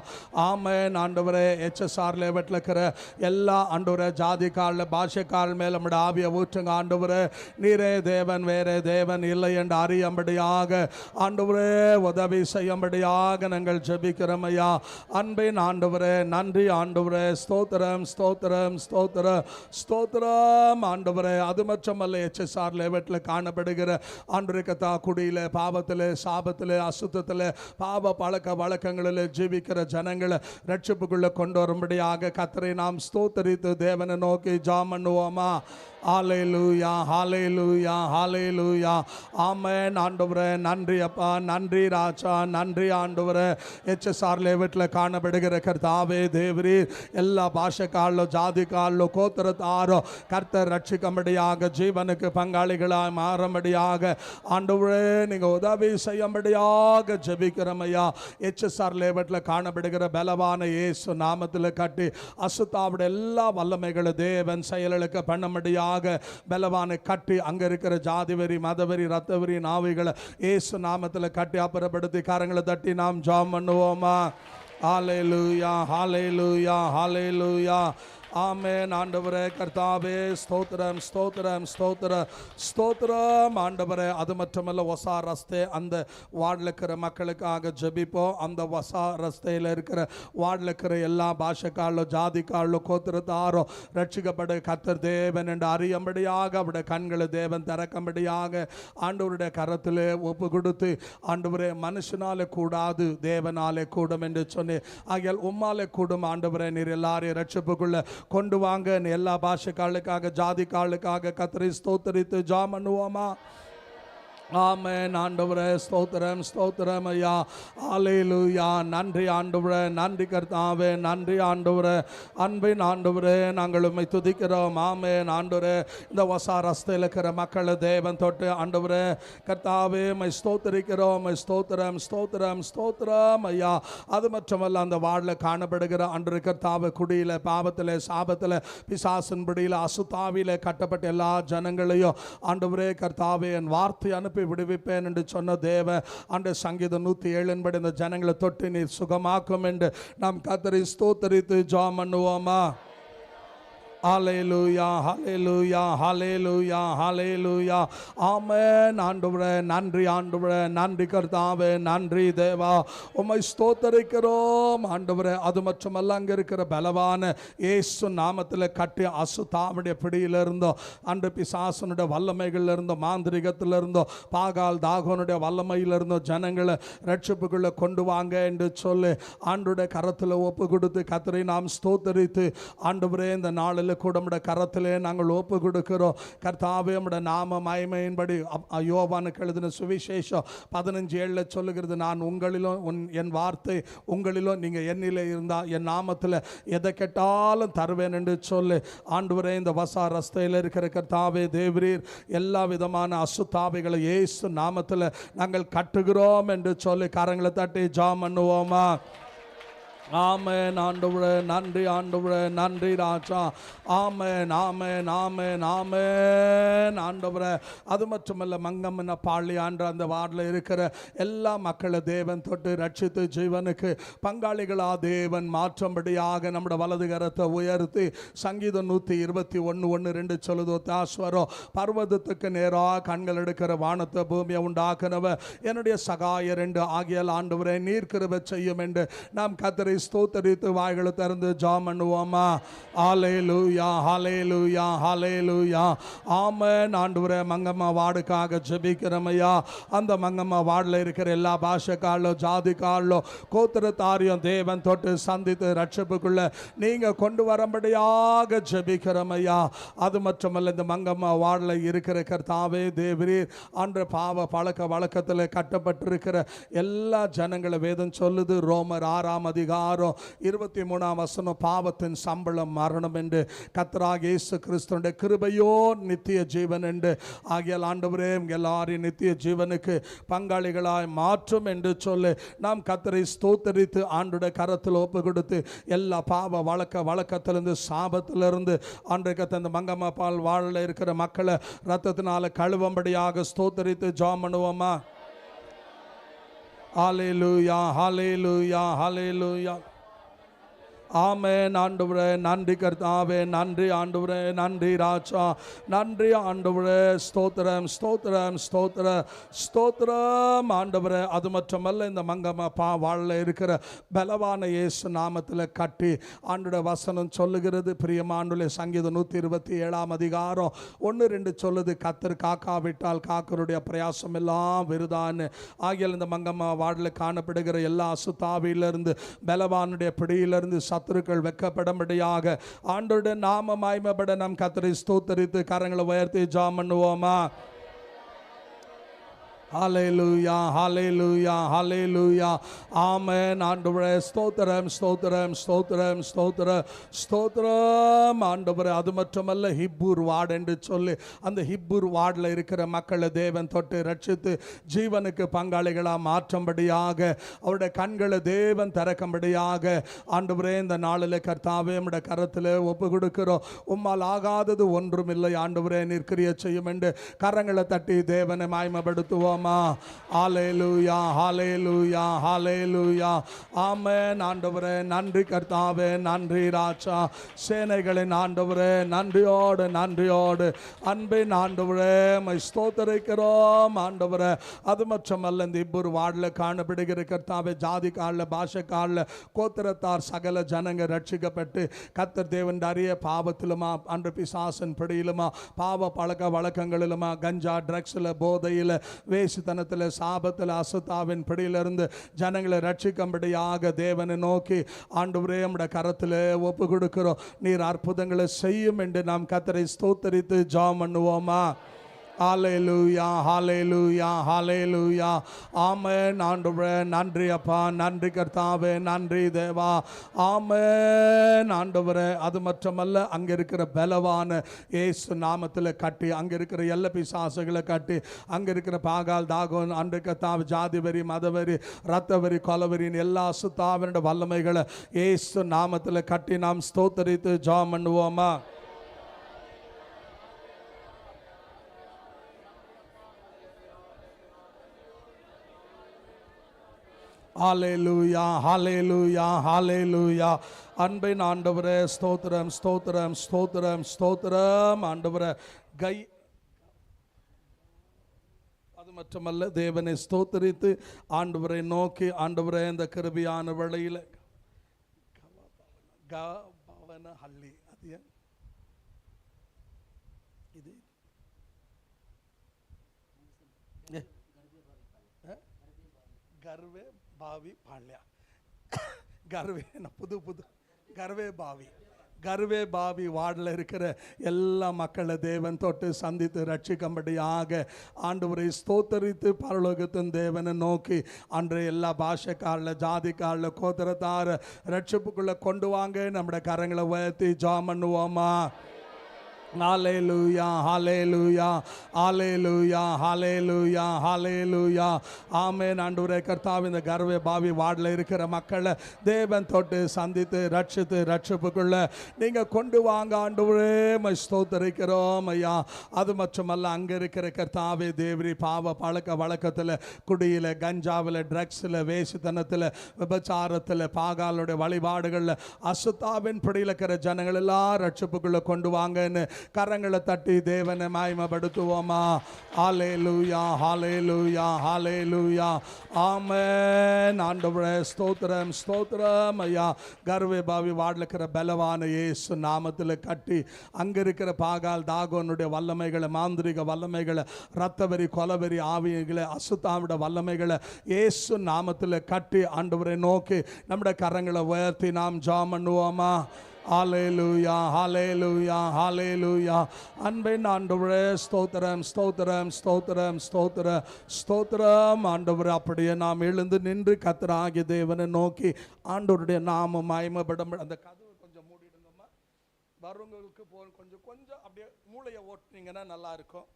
ஆமென். ஆண்டவரே HSR லேவட்டில் இருக்கிற எல்லா ஆண்டவரே ஜாதி காலில் பாஷை கால் மேல் நம்முடைய ஆவியை ஊற்றுங்க. ஆண்டவரே நீரே தேவன் வேறே தேவன் இல்லை என்று அறியும்படியாக ஆண்டவரே உதவி செய்யும்படியாக நாங்கள் ஜெபிக்கிறோம் ஐயா. அன்பின் ஆண்டவரே நன்றி ஆண்டவரே. ஸ்தோத்திரம் ஸ்தோத்திரம் ஸ்தோத்திரம் ஸ்தோத்திரம் ஆண்டவரே. அது மட்டுமல்ல, HSR லேவட்டில் காணப்படுகிற ஆண்டவரே கத்தா குடியில் பாவத்தில் சாபத்தில் அசுத்தத்தில் பாவ பழக்க வழக்கங்களில் ஜீவிக்கிற ஜனங்களை ரட்சிப்புக்குள்ளே கொண்டு வரும்படியாக கர்த்தரை நாம் ஸ்தோத்தரித்து தேவனை நோக்கி ஜெபம் பண்ணுவோமா? ஹalleluya ஹalleluya ஹalleluya ஆமென். ஆண்டவரே நன்றி அப்பா, நன்றி ராஜா, நன்றி ஆண்டவரே. HSR வீட்டில் காணப்படுகிற கர்த்தாவே தேவரீர் எல்லா பாஷைக்காரோ ஜாதிக்காரோ கோத்திரத்தாரோ கர்த்தர் ரட்சிக்கும்படியாக ஜீவனுக்கு பங்காளிகளாய் மாறும்படியாக ஆண்டவரே நீங்கள் உதவி செய்யும்படியாக ஜெபிக்கிறோம் ஐயா. HSR வீட்டில் காணப்படுகிற பலவான இயேசு நாமத்தில் கட்டி அசுத்தாவுடைய எல்லா வல்லமைகளை தேவன் செயலுக்கு பண்ணும்படியாக பலவானை கட்டி அங்க இருக்கிற ஜாதிவெறி மதவெறி ரத்தவெறி நாவிகளை இயேசு நாமத்தில் கட்டி அப்புறப்படுத்தி கரங்களை தட்டி நாம் ஜெபம் பண்ணுவோமா? ஹalleluya ஹalleluya ஹalleluya ஆமென். ஆண்டவரே கர்த்தாவே ஸ்தோத்திரம் ஸ்தோத்திரம் ஸ்தோத்திரம் ஸ்தோத்திரம் ஆண்டவரே. அது மட்டுமல்ல ஒசா ரஸ்தே அந்த வார்டில் இருக்கிற மக்களுக்காக ஜெபிப்போம். அந்த ஒசா ரஸ்தையில் இருக்கிற வார்டில் இருக்கிற எல்லா பாஷைக்காரோ ஜாதிக்காரோ கோத்திரத்தாரோ ரட்சிக்கப்பட கர்த்தர் தேவன் என்று அறியும்படியாக அவருடைய கண்களை தேவன் திறக்கும்படியாக ஆண்டவருடைய கரத்திலே ஒப்பு கொடுத்து ஆண்டவரே மனுஷனாலே கூடாது தேவனாலே கூடும் என்று சொன்னேன். ஆகியால் உம்மாலே கூடும் ஆண்டவரே. நீர் எல்லாரையும் ரட்சிப்புக்குள்ள கொண்டு வாங்க. எல்லா பாஷைக்காரர்களுக்காக ஜாதிக்காரர்களுக்காக கர்த்தரை ஸ்தோத்திரித்து ஜெபம் பண்ணுவோமா? ஆமென். ஆண்டவரே ஸ்தோத்திரம் ஸ்தோத்திரம் ஐயா. ஹalleluya நன்றி ஆண்டவரே, நன்றி கர்த்தாவே, நன்றி ஆண்டவரே. அன்பின் ஆண்டவரே நாங்கள் உம்மை துதிக்கிறோம். ஆமென். ஆண்டவரே இந்த வசா ரஸ்தையில் இருக்கிற மக்களை தேவன் தொட்டு ஆண்டவரே கர்த்தாவே உம்மை ஸ்தோத்திரிக்கிறோம். உம்மை ஸ்தோத்திரம் ஸ்தோத்திரம் ஸ்தோத்திரம் ஐயா. அது மட்டுமல்ல அந்த வார்டில் காணப்படுகிற அன்று கர்த்தாவே குடியில் பாவத்தில் சாபத்தில் பிசாசின் பிடியில் அசுத்தாவியில் கட்டப்பட்ட எல்லா ஜனங்களையும் ஆண்டவரே கர்த்தாவே என் வார்த்தை அனுப்பி விடுவிப்பேன் என்று சொன்ன தேவ அந்த சங்கீதம் 107 படி இந்த ஜனங்களை தொட்டு நீர் சுகமாக்கும் என்று நாம் கர்த்தரை ஸ்தோத்திரித்து ஜெபம் பண்ணுவோமா? ஹalleluya ஹalleluya ஹalleluya ஹalleluya ஆமென். ஆண்டவரே நன்றி ஆண்டவரே, நன்றி கர்த்தாவே, நன்றி தேவா. உம்மை ஸ்தோத்திரிக்கிறோம் ஆண்டவரே. அது மட்டுமல்ல அங்கே இருக்கிற பலவான இயேசு நாமத்தில் கட்டி அசுத்தாவுடைய பிடியிலிருந்தோ அன்று பிசாசனுடைய வல்லமைகள் இருந்தோ மாந்திரிகத்தில் இருந்தோ பாகால் தாகோனுடைய வல்லமையிலிருந்தோ ஜனங்களை ரட்சிப்புக்குள்ளே கொண்டு வாங்க என்று சொல்லி ஆண்டுடைய கரத்தில் ஒப்பு கொடுத்து கர்த்தரை நாம் ஸ்தோத்திரித்து ஆண்டவரே இந்த நாளில் கூட நம்முடைய கரத்திலே நாங்கள் ஒப்பு கொடுக்கிறோம். கர்த்தாவே நம்முடைய நாம மகிமையின்படி யோவானுக்கு எழுதின சுவிசேஷம் 15:7 சொல்லுகிறது, நான் உங்களிலும் என் வார்த்தை உங்களிலும் நீங்கள் என்னிலே இருந்தால் என் நாமத்தில் எதை கேட்டாலும் தருவேன் என்று சொல்லி ஆண்டவரே இந்த வசா ரஸ்தையில் இருக்கிற கர்த்தாவே தேவரீர் எல்லா விதமான அசுத்தாவிகளை இயேசு நாமத்தில் நாங்கள் கட்டுகிறோம் என்று சொல்லி கரங்களை தட்டி ஜெபம் பண்ணுவோமா? ஆமென். ஆண்டவரே நன்றி ஆண்டவரே, நன்றி ராஜா. ஆமென் ஆமென் ஆமென் ஆமென் ஆண்டவரே. அது மட்டுமல்ல மங்கம்மன பாள்ளி ஆண்டு அந்த வார்டில் இருக்கிற எல்லா மக்களை தேவன் தொட்டு ரட்சித்து ஜீவனுக்கு பங்காளிகளா தேவன் மாற்றும்படியாக நம்முடைய வலது கரத்தை உயர்த்தி சங்கீதம் 121:1-2 சொல்லுதோ தாஸ்வரோ பர்வதத்துக்கு நேராக கண்கள் எடுக்கிற வானத்தை பூமியை உண்டாக்குனவர் என்னுடைய சகாயர் என்று ஆகியால் ஆண்டவரே நீர் கிருபை செய்யும் என்று நாம் கர்த்தரை ஸ்தோத்திரித்து வாய்களை திறந்து ஜெபம் பண்ணுவோமா? ஹalleluya ஹalleluya ஹalleluya ஆமென். ஆண்டவரே மங்கம்மா வார்டுக்காக ஜெபிக்கிறோம் ஐயா. அந்த மங்கம்மா வார்டில் இருக்கிற எல்லா பாஷைக்காரோ ஜாதிக்காரோ கோத்திரத்தாரையும் தேவன் தொட்டு சந்தித்து ரட்சிப்புக்குள்ள நீங்க கொண்டு வரும்படியாக ஜெபிக்கிறோம் ஐயா. அது மட்டுமல்ல இந்த மங்கம்மா வார்டில் இருக்கிற கர்த்தாவே தேவரீர் அன்று பாவ பழக்க வழக்கத்தில் கட்டப்பட்டிருக்கிற எல்லா ஜனங்களை வேதம் சொல்லுது ரோமர் 6 23 பாவத்தின் சம்பளம் மரணம் என்று கர்த்தராகிய இயேசு கிறிஸ்துவின் கிருபையோ நித்திய ஜீவன் என்று ஆகியால் ஆண்டவரே எல்லாரையும் நித்திய ஜீவனுக்கு பங்காளிகளாய் மாற்றும் என்று சொல்லி நாம் கர்த்தரை ஸ்தோத்திரித்து ஆண்டுடைய கரத்தில் ஒப்பு கொடுத்து எல்லா பாவ வழக்கத்திலிருந்து சாபத்திலிருந்து ஆண்டு அந்த மங்கம்மா பால் வாழல இருக்கிற மக்களை ரத்தத்தினால கழுவும்படியாக ஸ்தோத்திரித்து ஜெபம் பண்ணுவோமா? ஹalleluya ஹalleluya ஹalleluya ஆமென். ஆண்டவரே நன்றி கர்த்தாவே, நன்றி ஆண்டவரே, நன்றி ராஜா, நன்றி ஆண்டவரே. ஸ்தோத்திரம் ஸ்தோத்திரம் ஸ்தோத்திரம் ஸ்தோத்திரம் ஆண்டவரே. அது மட்டுமல்ல இந்த மங்கம்மா வாழல இருக்கிற பலவான இயேசு நாமத்தில் கட்டி ஆண்டுடைய வசனம் சொல்லுகிறது பிரியமாண்டுள்ள சங்கீதம் 127 1-2 சொல்லுது, கத்தர் காக்காவிட்டால் காக்கருடைய பிரயாசம் எல்லாம் விருதான்னு. ஆகியால் இந்த மங்கம்மா வாழல காணப்படுகிற எல்லா அசுத்தாவிலிருந்து பலவானுடைய பிடியிலிருந்து சத்துருக்கள் வெட்கப்படும்படியாக ஆண்டவருடைய நாம மகிமைப்பட நாம் கர்த்தரை ஸ்தோத்தரித்து கரங்களை உயர்த்தி ஜெபம் பண்ணுவோமா? ஹல்லேலூயா, ஹல்லேலூயா, ஹல்லேலூயா. ஆமென். ஆண்டவரே ஸ்தோத்திரம், ஸ்தோத்திரம், ஸ்தோத்திரம், ஸ்தோத்திரம், ஸ்தோத்திரம். ஆண்டவரே அது மட்டுமல்ல, ஹிப்பூர் வார்டு என்று சொல்லி அந்த ஹிப்பூர் வார்டில் இருக்கிற மக்களை தேவன் தொட்டு ரட்சித்து ஜீவனுக்கு பங்காளிகளாக மாற்றும்படியாக அவருடைய கண்களை தேவன் திறக்கும்படியாக ஆண்டவரே இந்த நாளில் கர்த்தாவே உம்முடைய கரத்தில் ஒப்பு கொடுக்கிறோம். உம்மால் ஆகாதது ஒன்றும் இல்லை ஆண்டவரே, நிற்கிறிய செய்யும் என்று கரங்களை தட்டி தேவனை மகிமைப்படுத்துவோம். ஹல்லேலூயா, ஹல்லேலூயா, ஹல்லேலூயா. ஆமென். ஆண்டவரே நன்றி கர்த்தாவே, நன்றி ராஜா, சேனைகளின் ஆண்டவரே, நன்றியோடு நன்றியோடு அன்பின் ஆண்டவரே மை ஸ்தோத்தரிக்கிறோம் ஆண்டவரே. அது மட்டுமல்ல, இந்த இவ்வொரு வார்டில் காணப்படுகிற கர்த்தாவே ஜாதி காலில் பாஷை காலில் கோத்திரத்தார் சகல ஜனங்க ரட்சிக்கப்பட்டு கர்த்தர் தேவன் அறிய பாவத்திலுமா அன்று பிசாசன் பிடியிலுமா பாவ பழக்க வழக்கங்களிலுமா கஞ்சா ட்ரக்ஸில் போதையில் வேசித்தனத்தில் சாபத்தில் அசுத்தாவின் பிடியிலிருந்து ஜனங்களை ரட்சிக்கும்படியாக தேவனை நோக்கி ஆண்டவரே உம்முடைய கரத்தில் ஒப்பு கொடுக்கிறோம். நீர் அற்புதங்களை செய்யும் என்று நாம் கர்த்தரை ஸ்தோத்தரித்து ஜெபம் பண்ணுவோமா? ஹல்லேலூயா, ஹல்லேலூயா, ஹல்லேலூயா. ஆமென். ஆண்டவரே நன்றி அப்பா, நன்றி கர்த்தாவே, நன்றி தேவா. ஆமென். ஆண்டவரே அது மட்டுமல்ல, அங்கே இருக்கிற பலவான இயேசு நாமத்தில் கட்டி அங்கே இருக்கிற எல்லா பிசாசுகளை கட்டி அங்கே இருக்கிற பாகால் தாகோன் அன்று கர்த்தாவே ஜாதி வரி மதவரி இரத்த வரி கொலவரின் எல்லா சுத்தாவினுடைய வல்லமைகளை இயேசு நாமத்தில் கட்டி நாம் ஸ்தோத்தரித்து ஜெபம் பண்ணுவோமா? ஹல்லேலூயா, ஹல்லேலூயா, ஹல்லேலூயா. அன்பின் ஆண்டவரே ஸ்தோத்திரம், ஸ்தோத்திரம், ஸ்தோத்திரம், ஸ்தோத்திரம். ஆண்டவரே கை அது மட்டுமல்ல, தேவனை ஸ்தோத்தரித்து ஆண்டவரை நோக்கி ஆண்டவரே இந்த கிருபையான வேளையில் பவன ஹல்லி அது இது கர்வே பாவி பாಳ್ಯ கர்வே புது புது கர்வே பாவி கர்வே பாவி வார்டில் இருக்கிற எல்லா மக்களை தேவன் தொட்டு சந்தித்து ரட்சிக்கும்படியாக ஆண்டவரை ஸ்தோத்தரித்து பரலோகத்தின் தேவனை நோக்கி அன்றைய எல்லா பாஷைக்காரில் ஜாதிக்காரில் கோத்திரத்தார ரட்சிப்புக்குள்ளே கொண்டு வாங்க நம்முடைய கரங்களை உயர்த்தி ஜெபம் பண்ணுவோமா? ஹல்லேலூயா, ஹல்லேலூயா, ஹல்லேலூயா, ஹல்லேலூயா, ஹல்லேலூயா. ஆமென். ஆண்டவரே கர்த்தாவே இந்த கர்வே பாவி வார்டில் இருக்கிற மக்களை தேவன் தொட்டு சந்தித்து ரட்சித்து ரட்சிப்புக்குள்ள நீங்கள் கொண்டு வாங்க ஆண்டவரே மை ஸ்தோத்தரிக்கிறோம் ஐயா. அது மட்டுமல்ல, அங்கே இருக்கிற கர்த்தாவே தேவரி பாவ பழக்க வழக்கத்தில் குடியில் கஞ்சாவில் ட்ரக்ஸில் வேசித்தனத்தில் விபச்சாரத்தில் பாகாலுடைய வழிபாடுகளில் அசுத்தாவின் பிடியில் இருக்கிற ஜனங்கள் எல்லாம் ரட்சிப்புக்குள்ளே கொண்டு வாங்கன்னு கரங்களை தட்டி தேவனை மகிமைப்படுத்துவோமா? ஹல்லேலூயா, ஹல்லேலூயா, ஹல்லேலூயா. ஆமென். ஆண்டவரே ஸ்தோத்திரம், ஸ்தோத்திரம் ஐயா. கர்வே பாவி வார்டில் இருக்கிற பலவான இயேசு நாமத்தில் கட்டி அங்கே இருக்கிற பாகால் தாகோனுடைய வல்லமைகளை மாந்திரிக வல்லமைகளை இரத்தவரி கொலவரி ஆவியங்களை அசுத்தாவிட வல்லமைகளை இயேசு நாமத்தில் கட்டி ஆண்டவரை நோக்கி நம்முடைய கரங்களை உயர்த்தி நாம் ஜெபம் பண்ணுவோமா? ஹல்லேலூயா, ஹல்லேலூயா, ஹல்லேலூயா. அன்பின் ஆண்டவரே ஸ்தோத்திரம், ஸ்தோத்திரம், ஸ்தோத்திரம், ஸ்தோத்திரம், ஸ்தோத்திரம். ஆண்டவரே அப்படியே நாம் எழுந்து நின்று கர்த்தராகிய தேவனை நோக்கி ஆண்டவருடைய நாமம் மகிமைப்படும். அந்த கதவை கொஞ்சம் மூடிடுங்கம்மா. வரவங்களுக்கு கொஞ்சம் கொஞ்சம் அப்படியே மூளையை ஓட்டுனீங்கன்னா நல்லா இருக்கும்.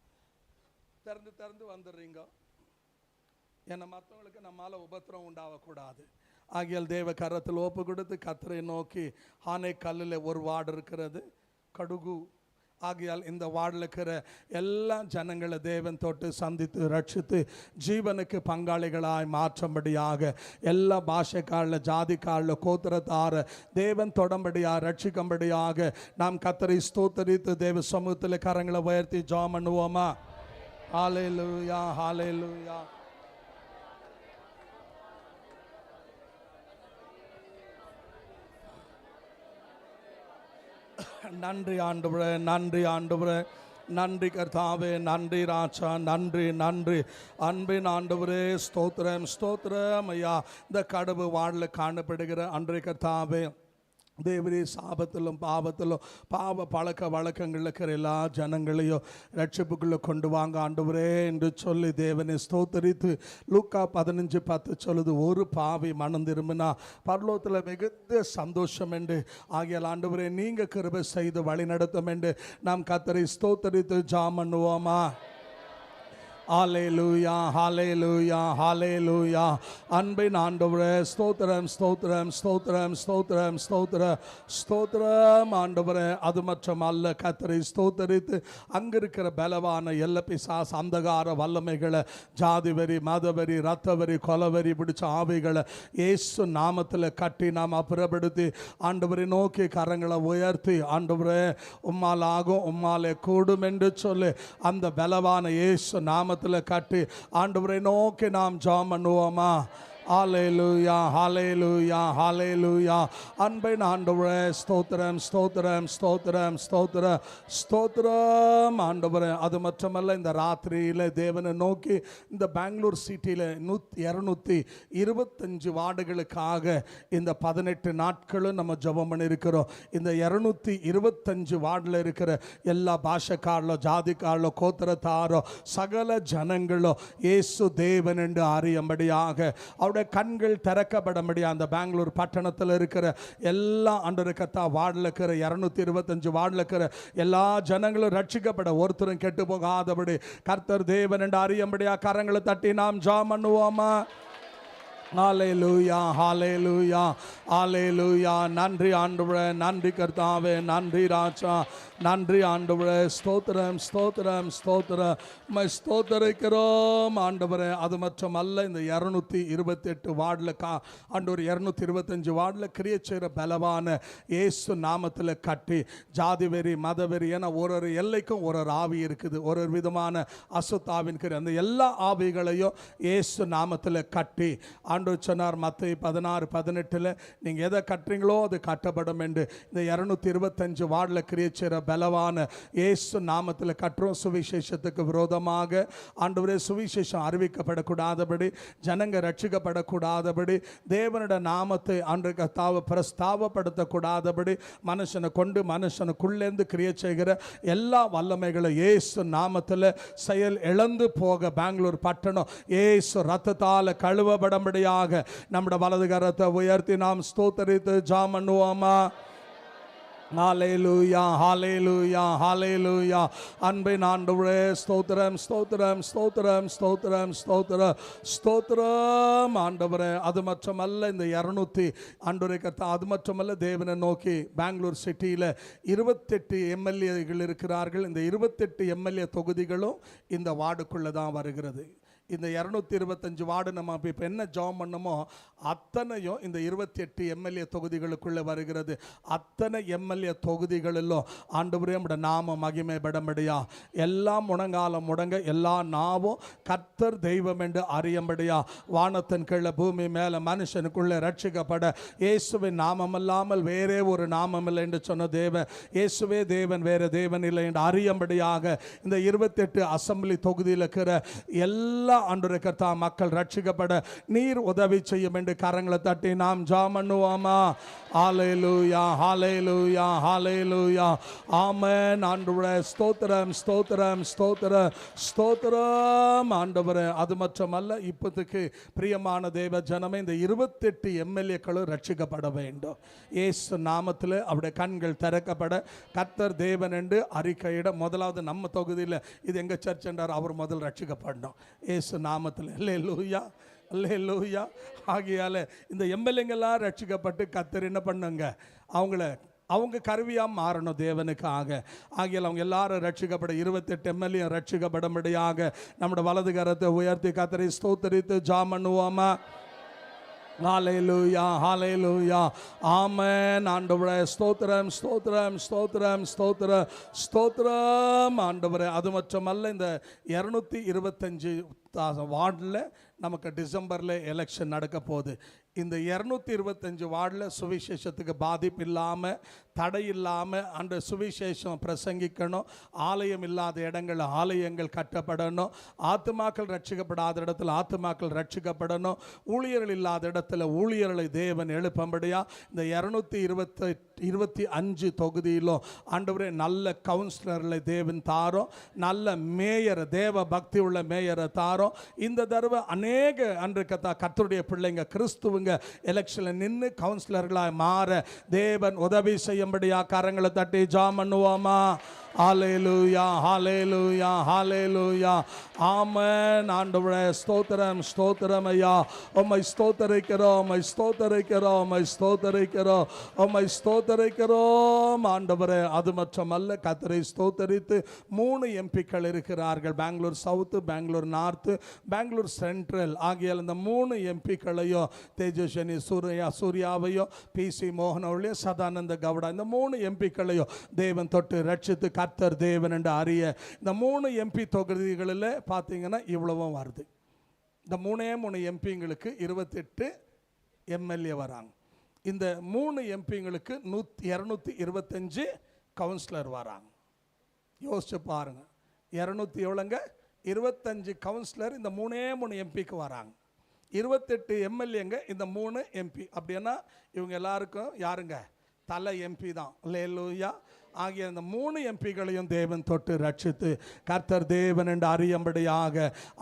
திறந்து திறந்து வந்துடுறீங்க. ஏன்னா மற்றவங்களுக்கு நம்மால் உபத்திரம் உண்டாகக்கூடாது. ஆகியால் தேவ கரத்தில் ஒப்பு கொடுத்து கர்த்தரை நோக்கி ஆனை கல்லில் ஒரு வார்டு இருக்கிறது கடுகு. ஆகையால் இந்த வார்டில் இருக்கிற எல்லா ஜனங்களை தேவன் தொட்டு சந்தித்து ரட்சித்து ஜீவனுக்கு பங்காளிகளாய் மாற்றும்படியாக எல்லா பாஷைக்காரில் ஜாதிக்காரில் கோத்திரத்தார தேவன் தொடம்படியாக ரட்சிக்கும்படியாக நாம் கர்த்தரை ஸ்தோத்தரித்து தேவ சமூகத்தில் கரங்களை உயர்த்தி ஜெபம் பண்ணுவோமா? ஹல்லேலூயா, ஹல்லேலூயா. நன்றி ஆண்டவரே, நன்றி ஆண்டவரே, நன்றி கர்த்தாவே, நன்றி ராஜா, நன்றி நன்றி. அன்பின் ஆண்டவரே ஸ்தோத்திரம், ஸ்தோத்திரம் ஐயா. இந்த கடவு வார்டில் காணப்படுகிற அன்றைய கர்த்தாவே தேவரே சாபத்திலும் பாவத்திலும் பாவ பழக்க வழக்கங்களில் இருக்கிற எல்லா ஜனங்களையும் ரட்சிப்புக்குள்ளே கொண்டு வாங்க ஆண்டவரே என்று சொல்லி தேவனை ஸ்தோத்தரித்து லூக்கா 15:10 சொல்லுது, ஒரு பாவி மனம் திரும்பினா பரலோகத்தில் மிகுந்த சந்தோஷம் என்று. ஆகியால் ஆண்டவரே நீங்கள் கிருபை செய்து வழி நடத்தும் என்று நாம் கர்த்தரை ஸ்தோத்தரித்து ஜெபம் பண்ணுவோமா? ஹல்லேலூயா, ஹல்லேலூயா, ஹல்லேலூயா. அன்பின் ஆண்டவரே ஸ்தோத்திரம், ஸ்தோத்திரம், ஸ்தோத்திரம், ஸ்தோத்திரம், ஸ்தோத்திரம், ஸ்தோத்திரம் ஆண்டவரே. அது மற்றும் அல்ல, கர்த்தரை ஸ்தோத்தரித்து அங்கே இருக்கிற பலவான எல்ல பிசாசு அந்தகார வல்லமைகளை, ஜாதி வரி, மதவரி, ரத்தவரி, கொலவரி பிடிச்ச ஆவிகளை இயேசு நாமத்தில் கட்டி நாம் அப்புறப்படுத்தி ஆண்டவரை நோக்கி கரங்களை உயர்த்தி ஆண்டவரே உம்மால் ஆகும், உம்மாலே கூடும் என்று சொல்லி அந்த பலவான இயேசு நாம கட்டி ஆண்டவரை நோக்கி நாம் ஜெபம் பண்ணுவோமா? ஹல்லேலூயா, ஹல்லேலூயா, ஹல்லேலூயா. அன்பின் ஆண்டவரே ஸ்தோத்திரம், ஸ்தோத்திரம், ஸ்தோத்திரம், ஸ்தோத்திரம், ஸ்தோத்திரம் ஆண்டவரே. அது மட்டுமல்ல, இந்த ராத்திரியில் தேவனை நோக்கி இந்த பெங்களூர் சிட்டியில் 225 வார்டுகளுக்காக இந்த 18 நாட்களும் நம்ம ஜெபம் பண்ணியிருக்கிறோம். இந்த 225 வார்டில் இருக்கிற எல்லா பாஷக்காரலோ, ஜாதிக்காரலோ, கோத்திரத்தாரோ, சகல ஜனங்களோ இயேசு தேவன் என்று அறியும்படியாக கண்கள் திறக்கப்பட முடியாது. அந்த பெங்களூர் பட்டணத்தில் இருக்கிற எல்லா ஆண்டவரே வார்டில் இருக்கிற 225 வார்டில் இருக்கிற எல்லா ஜனங்களும் ரட்சிக்கப்பட, ஒருத்தரும் கெட்டு போகாதபடி கர்த்தர் தேவன் என்று அறியும்படியா கரங்களை தட்டி நாம் ஜெபம் பண்ணுவோமா? ஹல்லேலூயா, ஹல்லேலூயா, ஹல்லேலூயா. நன்றி ஆண்டவரே, நன்றி கர்த்தாவே, நன்றி ராஜா, நன்றி ஆண்டவரே. ஸ்தோத்திரம், ஸ்தோத்திரம், ஸ்தோத்திரம், ஸ்தோத்தரிக்கிறோம் ஆண்டவரே. அது மற்றும் அல்ல, இந்த 228 வார்டில் ஆண்டவர் 225 வார்டில் கிரியை செய்கிற பலவான இயேசு நாமத்தில் கட்டி ஜாதி வெறி, மதவெறி என ஒரு எல்லைக்கும் ஒரு ஆவி இருக்குது, ஒரு விதமான அசுத்தாவின் கிரி, அந்த எல்லா ஆவிகளையும் இயேசு நாமத்தில் கட்டி ஆண்டவர் சொன்னார் மத்தேயு 16:18 நீங்கள் எதை கட்டுறீங்களோ அது கட்டப்படும் என்று. இந்த 225 வார்டில் கிரியை செய்கிற பலவான இயேசு நாமத்தில் கட்டுறோம். சுவிசேஷத்துக்கு விரோதமாக ஆண்டவரே சுவிசேஷம் அறிவிக்கப்படக்கூடாதபடி, ஜனங்க ரட்சிக்கப்படக்கூடாதபடி, தேவனுடைய நாமத்தை ஆண்டவருக்கு பிரஸ்தாபப்படுத்தக்கூடாதபடி, மனுஷனை கொண்டு மனுஷனுக்குள்ளேருந்து கிரியை செய்கிற எல்லா வல்லமைகளை இயேசு நாமத்தில் செயல் இழந்து போக பெங்களூர் பட்டணம் இயேசு ரத்தத்தால் கழுவப்படம்படியாக நம்முடைய வலது கரத்தை உயர்த்தி நாம் ஸ்தோத்தரித்து ஜெபம் பண்ணுவோமா? ஹல்லேலூயா, ஹல்லேலூயா, ஹல்லேலூயா. அன்பின் ஆண்டவரே ஸ்தோத்திரம், ஸ்தோத்திரம், ஸ்தோத்திரம், ஸ்தோத்திரம், ஸ்தோத்திரம், ஸ்தோத்திரம் ஆண்டவரே. அது மட்டுமல்ல, இந்த 200 ஆண்டவரே கர்த்தா, அது மட்டுமல்ல, தேவனை நோக்கி பெங்களூர் சிட்டியில் 28 எம்எல்ஏகள் இருக்கிறார்கள். இந்த 28 எம்எல்ஏ தொகுதிகளும் இந்த வார்டுக்குள்ளே தான் வருகிறது. இந்த 225 வார்டு நம்ம இப்போ என்ன ஜெபம் பண்ணமோ அத்தனையும் இந்த 28 எம்எல்ஏ தொகுதிகளுக்குள்ளே வருகிறது. அத்தனை எம்எல்ஏ தொகுதிகளிலும் ஆண்டவரே நம்முடைய நாம மகிமைப்படம்படியா, எல்லாம் முழங்காலம் முடங்க, எல்லா நாவும் கர்த்தர் தெய்வம் என்று அறியும்படியா, வானத்தின் கீழே பூமி மேலே மனுஷனுக்குள்ளே ரட்சிக்கப்பட இயேசுவின் நாமம் இல்லாமல் வேறே ஒரு நாமம் இல்லை என்று சொன்ன தேவன், இயேசுவே தேவன், வேறு தேவன் இல்லை என்று அறியும்படியாக இந்த 28 அசம்பிளி தொகுதியில் இருக்கிற எல்லா ஆண்டவரே கர்த்தா மக்கள் ரட்சிக்கப்பட நீர் உதவி செய்யும் என்று கரங்களை தட்டி நாம் ஜெபம் பண்ணுவோமா? ஹல்லேலூயா, ஹல்லேலூயா, ஹல்லேலூயா. ஆமென் ஆண்டவரே. ஸ்தோத்திரம், ஸ்தோத்திரம், ஸ்தோத்திரம், ஸ்தோத்திரம் ஆண்டவரே. அது மட்டுமல்ல, இப்போதைக்கு பிரியமான தேவ ஜனமே, இந்த 28 எம்எல்ஏக்களும் ரட்சிக்கப்பட வேண்டும். இயேசு நாமத்தில் அவருடைய கண்கள் திறக்கப்பட கர்த்தர் தேவன் என்று அறிக்கையிட, முதலாவது நம்ம தொகுதியில் இது எங்கள் சர்ச் என்றார், அவர் முதல் ரட்சிக்கப்படணும் இயேசு நாமத்தில். அல்லேலூயா, அல்லேலூயா. ஆகையால் இந்த எம்எல்ஏங்கெல்லாம் ரட்சிக்கப்பட்டு கர்த்தர் என்ன பண்ணுங்க, அவங்க கருவியாக மாறணும் தேவனுக்காக. ஆகியால் அவங்க எல்லாரும் ரட்சிக்கப்பட 28 எம்எல்ஏ ரட்சிக்கப்படும்படியாக நம்முடைய வலது கரத்தை உயர்த்தி கர்த்தரை ஸ்தோத்தரித்து ஜெபம் பண்ணுவோமா? ஹல்லேலூயா, ஹல்லேலூயா. ஆமென் ஆண்டவரே. ஸ்தோத்திரம், ஸ்தோத்திரம், ஸ்தோத்திரம், ஸ்தோத்திரம், ஸ்தோத்திரம் ஆண்டவரே. அது மட்டுமல்ல, இந்த 225 வார்டில் நமக்கு டிசம்பரில் எலெக்ஷன் நடக்க போகுது. இந்த 225 வார்டில் சுவிசேஷத்துக்கு பாதிப்பு இல்லாமல், தடை இல்லாமல் அந்த சுவிசேஷம் பிரசங்கிக்கணும். ஆலயம் இல்லாத இடங்கள் ஆலயங்கள் கட்டப்படணும். ஆத்துமாக்கள் ரட்சிக்கப்படாத இடத்துல ஆத்துமாக்கள் ரட்சிக்கப்படணும். ஊழியர்கள் இல்லாத இடத்துல ஊழியர்களை தேவன் எழுப்பும்படியா இந்த 225 தொகுதியிலும் ஆண்டவரே நல்ல கவுன்சிலர்களை தேவன் தாரோம். நல்ல மேயர், தேவ பக்தி உள்ள மேயரை தாரோம். இந்த தடவை அநேக அன்று கர்த்தருடைய பிள்ளைங்க கிறிஸ்துவங்க எலெக்ஷனில் நின்று கவுன்சிலர்களாக மாற தேவன் உதவி செய்யும்படியா கரங்களை தட்டி ஜெபம் பண்ணுவோமா? ஹல்லேலூயா, ஹல்லேலூயா, ஹல்லேலூயா. ஆமென். ஆண்டவரே ஸ்தோத்திரம், ஸ்தோத்திரம் ஐயா. உம்மை ஸ்தோத்தரிக்கிறோம், உம்மை ஸ்தோத்தரிக்கிறோம், உம்மை ஸ்தோத்தரிக்கிறோம், உம்மை ஸ்தோத்தரிக்கிறோம் ஆண்டவரே. அது மட்டுமல்ல, கர்த்தரை ஸ்தோத்தரித்து 3 எம்பிக்கள் இருக்கிறார்கள். Bengaluru south, Bengaluru north, Bengaluru central ஆகிய இந்த 3 எம்பிக்களையும் தேஜஸ்வினி சூர்யாவையும் பிசி மோகனவர்களையும் சதானந்த கவுடா இந்த 3 எம்பிக்களையும் தேவன் தொட்டு ரட்சித்து கர்த்தர் தேவன் என்று அறிய இந்த 3 எம்பி தொகுதிகளில் பார்த்தீங்கன்னா இவ்வளவும் வருது. இந்த 3 எம்பிங்களுக்கு 28 எம்எல்ஏ வராங்க. இந்த 3 எம்பிங்களுக்கு 225 கவுன்சிலர் வராங்க. யோசிச்சு பாருங்க, 200 எவ்வளோங்க? 25 கவுன்சிலர் இந்த 3 எம்பிக்கு வராங்க. 28 எம்எல்ஏங்க இந்த 3 எம்பி. அப்படின்னா இவங்க எல்லாருக்கும் யாருங்க? தலை எம்பி தான். அல்லேலூயா. ஆகிய அந்த 3 எம்பிகளையும் தேவன் தொட்டு ரட்சித்து கர்த்தர் தேவன் என்று அறியும்படியாக